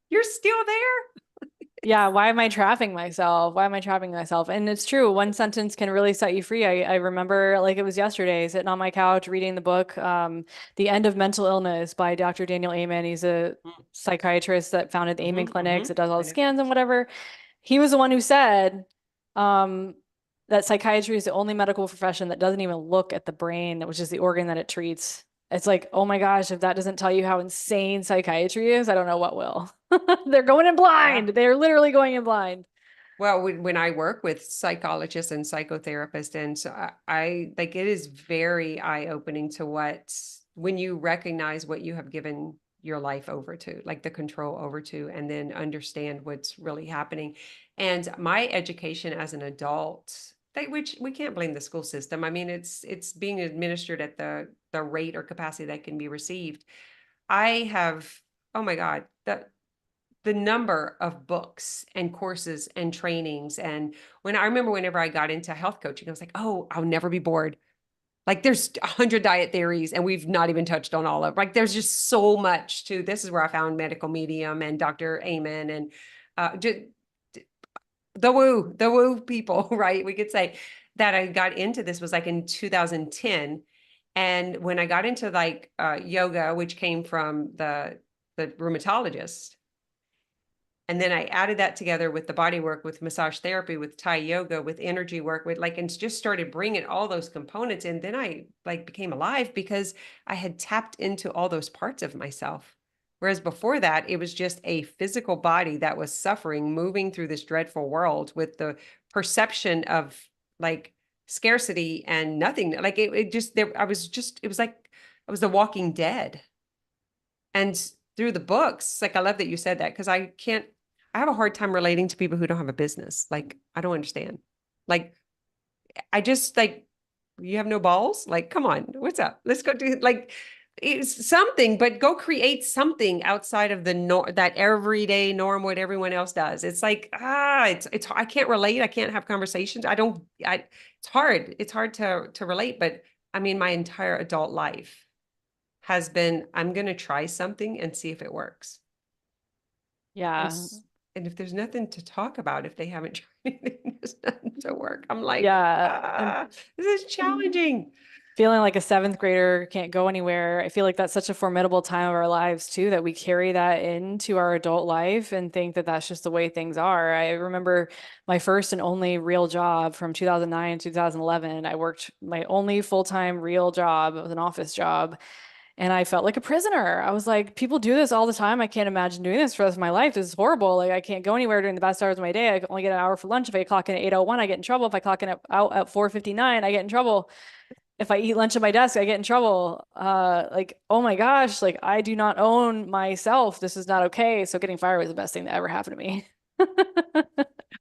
You're still there? Yeah, why am I trapping myself? Why am I trapping myself? And it's true, one sentence can really set you free. I remember like it was yesterday, sitting on my couch reading the book, The End of Mental Illness by Dr. Daniel Amen. He's a psychiatrist that founded the Amen clinics, that does all the scans and whatever. He was the one who said um, that psychiatry is the only medical profession that doesn't even look at the brain, which is the organ that it treats. It's like, oh my gosh, if that doesn't tell you how insane psychiatry is, I don't know what will. They're going in Yeah. blind. They're literally going in blind. Well, when I work with psychologists and psychotherapists, and so I like it is very eye-opening to what when you recognize what you have given your life over to, like the control over to, and then understand what's really happening. And my education as an adult, which we can't blame the school system. I mean, it's being administered at the rate or capacity that can be received. I have, oh my God, the number of books and courses and trainings. And when I remember whenever I got into health coaching, I was like, oh, I'll never be bored. Like there's 100 diet theories and we've not even touched on all of like there's just so much to this is where I found medical medium and Dr. Amen and just the woo people, right? We could say that I got into this was like in 2010. And when I got into like yoga, which came from the rheumatologist, and then I added that together with the body work, with massage therapy, with Thai yoga, with energy work, with like, and just started bringing all those components. And then I like became alive because I had tapped into all those parts of myself. Whereas before that, it was just a physical body that was suffering, moving through this dreadful world with the perception of like scarcity and nothing. Like it just, there, I was just, it was like I was the walking dead. And through the books, like I love that you said that because I have a hard time relating to people who don't have a business. Like, I don't understand. Like, I just like, you have no balls? Like, come on, what's up? Let's go do like it's something, but go create something outside of the that everyday norm, what everyone else does. It's like, it's I can't relate. I can't have conversations. It's hard. It's hard to relate. But I mean, my entire adult life has been, I'm going to try something and see if it works. Yeah. And if there's nothing to talk about, if they haven't tried anything, there's nothing to work. I'm like, Yeah. this is challenging. Feeling like a seventh grader can't go anywhere. I feel like that's such a formidable time of our lives too, that we carry that into our adult life and think that that's just the way things are. I remember my first and only real job from 2009 to 2011. I worked my only full-time real job. It was an office job. And I felt like a prisoner. I was like, people do this all the time. I can't imagine doing this for the rest of my life. This is horrible. Like, I can't go anywhere during the best hours of my day. I can only get an hour for lunch. If I clock in at 8:01, I get in trouble. If I clock in out at 4:59, I get in trouble. if I eat lunch at my desk, I get in trouble. Like, oh my gosh, like I do not own myself. This is not okay. So getting fired was the best thing that ever happened to me.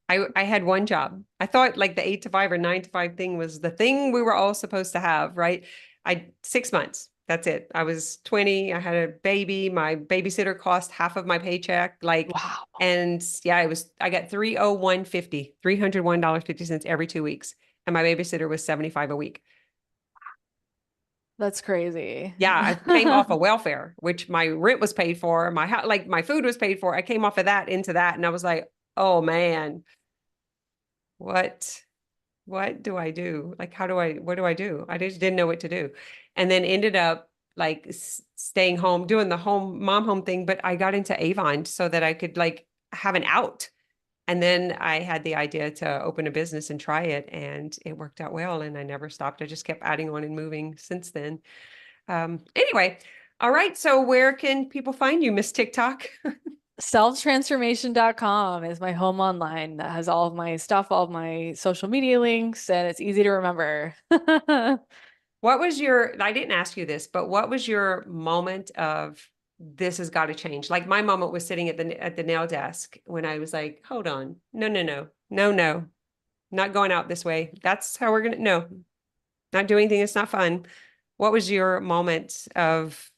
I had one job. I thought like the 8 to 5 or 9 to 5 thing was the thing we were all supposed to have, right? 6 months. That's it. I was 20. I had a baby. My babysitter cost half of my paycheck. Like, Wow, and yeah, I got 301.50, $301.50 every 2 weeks. And my babysitter was 75 a week. that's crazy. Yeah, I came off of welfare, which my rent was paid for, my house, like my food was paid for. I came off of that into that, and I was like, oh man, what what do I do? Like, what do I do? I just didn't know what to do. And then ended up like staying home, doing the home thing, but I got into Avon so that I could like have an out. And then I had the idea to open a business and try it, and it worked out well, and I never stopped. I just kept adding on and moving since then. Anyway, all right. So where can people find you, Miss TikTok? Selftransformation.com is my home online that has all of my stuff, all of my social media links, and it's easy to remember. What was I didn't ask you this, but what was your moment of this has got to change? Like my moment was sitting at the nail desk when I was like, hold on. No, no, no. No, no. Not going out this way. That's how we're gonna no, not doing anything. It's not fun. What was your moment of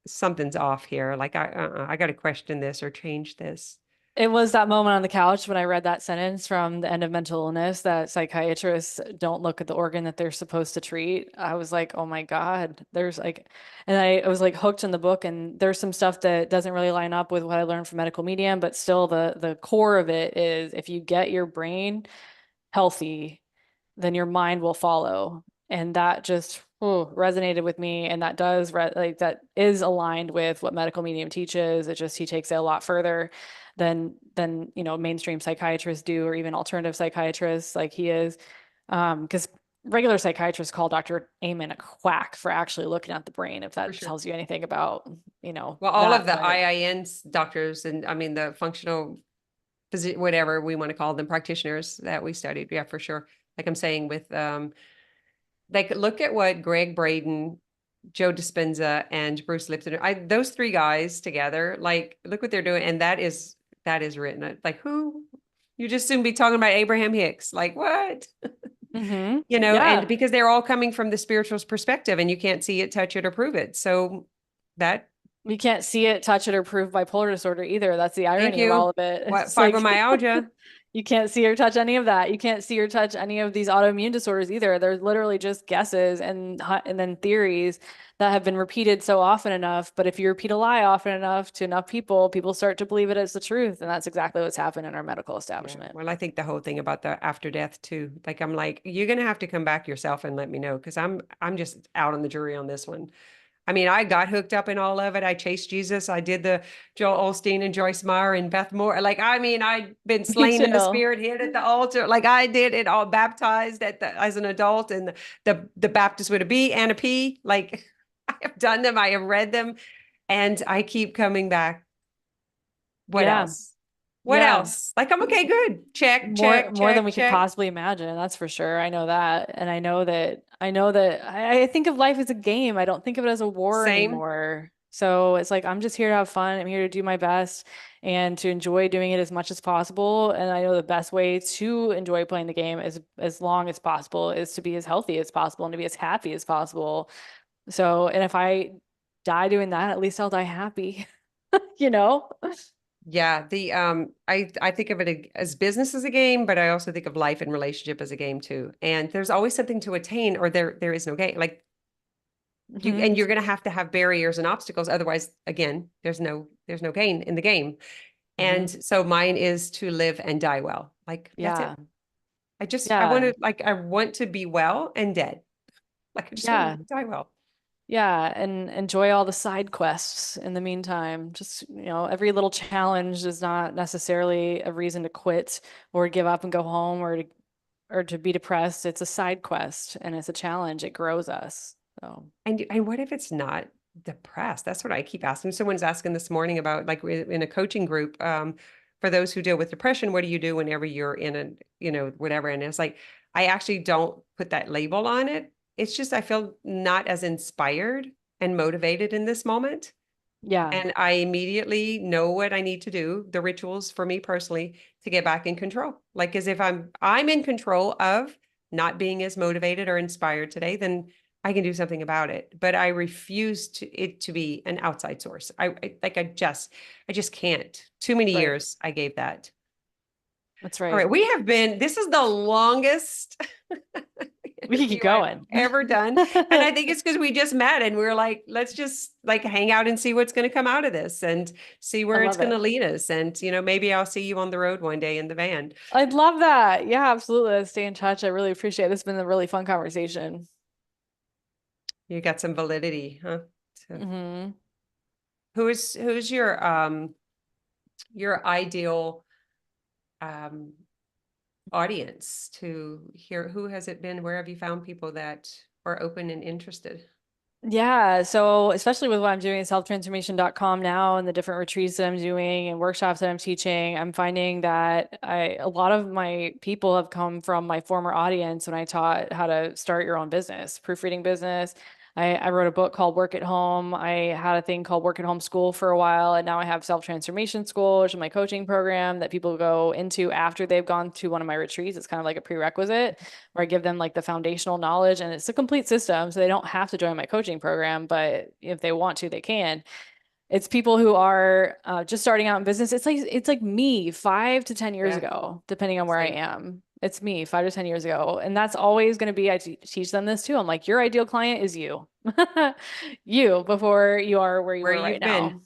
something's off here? Like I got to question this or change this. It was that moment on the couch when I read that sentence from The End of Mental Illness that psychiatrists don't look at the organ that they're supposed to treat. I was like, oh my God, there's like, and I was like hooked in the book, and there's some stuff that doesn't really line up with what I learned from medical medium, but still the core of it is if you get your brain healthy, then your mind will follow. And that just resonated with me. And that does like that is aligned with what medical medium teaches. It just he takes it a lot further than mainstream psychiatrists do, or even alternative psychiatrists like he is. Because regular psychiatrists call Dr. Amen a quack for actually looking at the brain, if For that sure. tells you anything about, Well, all of that. the But IINs doctors and I mean the functional whatever we want to call them practitioners that we studied. Yeah, for sure. Like I'm saying with like look at what Greg Braden, Joe Dispenza, and Bruce Lipton. Those three guys together, like look what they're doing. And that is written. Like who you just soon be talking about Abraham Hicks. Like what? And yeah, because they're all coming from the spiritual perspective and you can't see it, touch it, or prove it. So that you can't see it, touch it, or prove bipolar disorder either. That's the thank irony of all you. of it. What It's like fibromyalgia? you can't see or touch any of that. You can't see or touch any of these autoimmune disorders either. They're literally just guesses and then theories that have been repeated so often enough. But if you repeat a lie often enough to enough people, people start to believe it as the truth. And that's exactly what's happened in our medical Yeah. establishment. Well, I think the whole thing about the after death too. Like I'm like, you're gonna have to come back yourself and let me know because I'm just out on the jury on this one. I mean, I got hooked up in all of it. I chased Jesus. I did the Joel Osteen and Joyce Meyer and Beth Moore. Like, I mean, I'd been Me slain in the too. spirit, hid at the altar. Like I did it all, baptized as an adult, and the Baptist with a B and a P. Like I have done them. I have read them, and I keep coming back. What Yeah. else? What Yeah. else? Like I'm okay, good. Check, More check, more than check, we could check. possibly imagine. That's for sure. I know that. And I know that I think of life as a game. I don't think of it as a war Same. anymore. So it's like I'm just here to have fun. I'm here to do my best and to enjoy doing it as much as possible. And I know the best way to enjoy playing the game as long as possible is to be as healthy as possible and to be as happy as possible. So, and if I die doing that, at least I'll die happy, you know? Yeah, I think of it as business as a game, but I also think of life and relationship as a game too. And there's always something to attain, or there is no game. Like Hmm. you're going to have barriers and obstacles. Otherwise, again, there's no gain in the game. And Hmm. so mine is to live and die well. Like that's it. Yeah. I Yeah. want to be well and dead. Like I just want Yeah. to die well. Yeah, and enjoy all the side quests in the meantime. Just, every little challenge is not necessarily a reason to quit or give up and go home or to be depressed. It's a side quest and it's a challenge. It grows us. So, And what if it's not depressed? That's what I keep asking. Someone's asking this morning about like in a coaching group, for those who deal with depression, what do you do whenever you're in a, whatever? And it's like, I actually don't put that label on it. it's just I feel not as inspired and motivated in this moment. Yeah. And I immediately know what I need to do, the rituals for me personally to get back in control. Like as if I'm in control of not being as motivated or inspired today, then I can do something about it. But I refuse it to be an outside source. I just can't. Too many Right. years I gave that. That's All right. right, this is the longest We can interview keep I've going. ever done. And I think it's because we just met and we were like, let's just like hang out and see what's going to come out of this and see I where it's love going to it. lead us. And, maybe I'll see you on the road one day in the van. I'd love that. Yeah, absolutely. Let's stay in touch. I really appreciate it. This has been a really fun conversation. You got some validity, huh? So Hmm. who's your ideal um audience to hear? Who has it been? Where have you found people that are open and interested? Yeah, so especially with what I'm doing at selftransformation.com now and the different retreats that I'm doing and workshops that I'm teaching, I'm finding that a lot of my people have come from my former audience when I taught how to start your own business, proofreading business. I wrote a book called Work at Home. I had a thing called Work at Home School for a while, and now I have Self Transformation School, which is my coaching program that people go into after they've gone to one of my retreats. It's kind of like a prerequisite where I give them like the foundational knowledge, and it's a complete system. So they don't have to join my coaching program, but if they want to, they can. It's people who are just starting out in business. It's like me 5 to 10 years Yeah, ago, depending on where I same. am. It's me 5 to 10 years ago, and that's always going to be. I teach them this too. I'm like, your ideal client is you, you before you are where you Where are right you've been.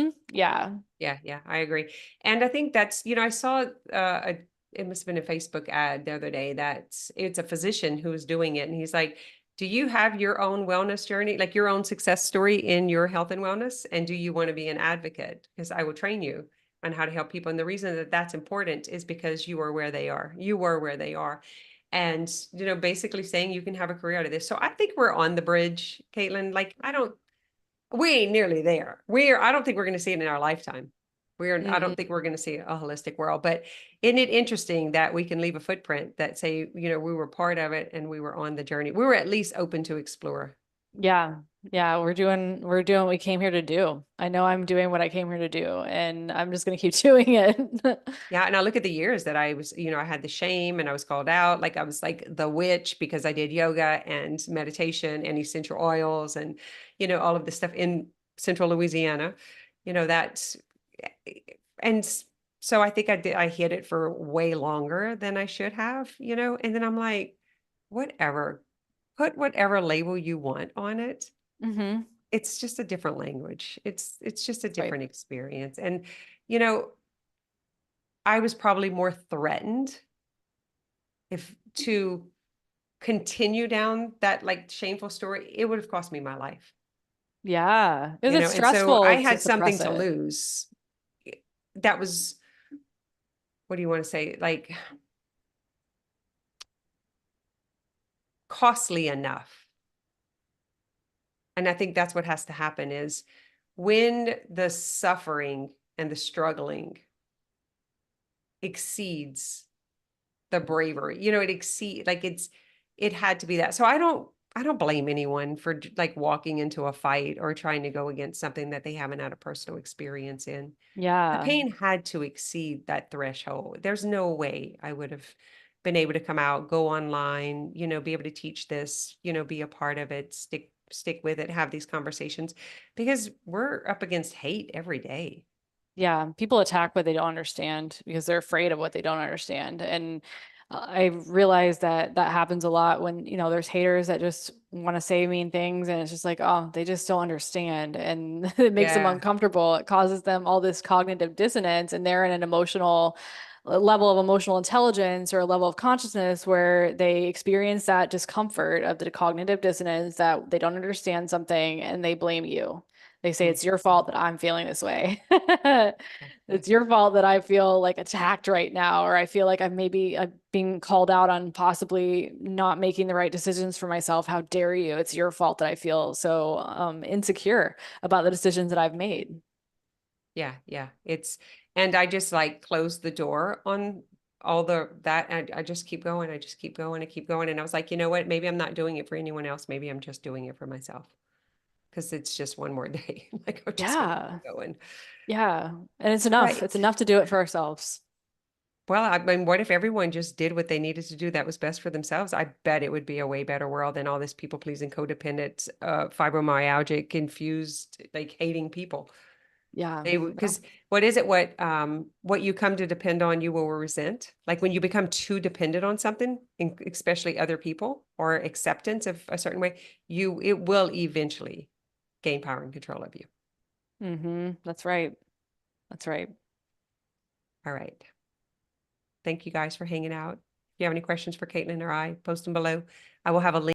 now. Yeah. Yeah, yeah, I agree. And I think that's, I saw it must have been a Facebook ad the other day that it's a physician who was doing it. And he's like, do you have your own wellness journey, like your own success story in your health and wellness? And do you want to be an advocate? Because I will train you on how to help people. And the reason that that's important is because you are where they are. You were where they are. And, basically saying you can have a career out of this. So I think we're on the bridge, Caitlin. Like, we ain't nearly there. I don't think we're going to see it in our lifetime. I don't Mm. think we're going to see a holistic world, but isn't it interesting that we can leave a footprint that say, we were part of it and we were on the journey. We were at least open to explore. Yeah. Yeah, we're doing what we came here to do. I know I'm doing what I came here to do, and I'm just gonna keep doing it. Yeah. And I look at the years that I was, I had the shame and I was called out. Like I was like the witch because I did yoga and meditation and essential oils and, all of this stuff in central Louisiana, that's, and so I think I hid it for way longer than I should have, and then I'm like, whatever, put whatever label you want on it. Hmm. It's just a different language. It's just a That's right. different experience. And, you know, I was probably more threatened if to continue down that like shameful story, it would have cost me my life, Yeah. Is it and so I stressful to had something suppress to it? lose. That was, what do you want to say? Like costly enough. And I think that's what has to happen is when the suffering and the struggling exceeds the bravery, it had to be that. So I don't blame anyone for like walking into a fight or trying to go against something that they haven't had a personal experience in. The Yeah. pain had to exceed that threshold. There's no way I would have been able to come out, go online, be able to teach this, be a part of it, stick with it, have these conversations because we're up against hate every day. Yeah, people attack what they don't understand because they're afraid of what they don't understand. And I realize that that happens a lot when, there's haters that just want to say mean things, and it's just like, oh, they just don't understand. And it makes them Yeah. uncomfortable. It causes them all this cognitive dissonance, and they're in an emotional level of emotional intelligence or a level of consciousness where they experience that discomfort of the cognitive dissonance that they don't understand something and they blame you. They say Mm. it's your fault that I'm feeling this way. Yeah. Yeah. It's your fault that I feel like attacked right now, or I feel like I'm being called out on possibly not making the right decisions for myself. How dare you? It's your fault that I feel so insecure about the decisions that I've made. Yeah, yeah. And I just like closed the door on all that, I just keep going. I just keep going. I keep going. And I was like, you know what? Maybe I'm not doing it for anyone else. Maybe I'm just doing it for myself because it's just one more day. Like I'm just gonna Yeah. keep going. Yeah. And it's All enough. right. It's enough to do it for ourselves. Well, I mean, what if everyone just did what they needed to do that was best for themselves? I bet it would be a way better world than all this people pleasing, codependent, fibromyalgic, confused, like hating people. Yeah. They because what is it? What you come to depend on, you will resent. Like when you become too dependent on something, especially other people or acceptance of a certain way, it will eventually gain power and control of you. Mm-hmm. That's right. That's right. All right. Thank you guys for hanging out. If you have any questions for Caitlin or I, post them below. I will have a link.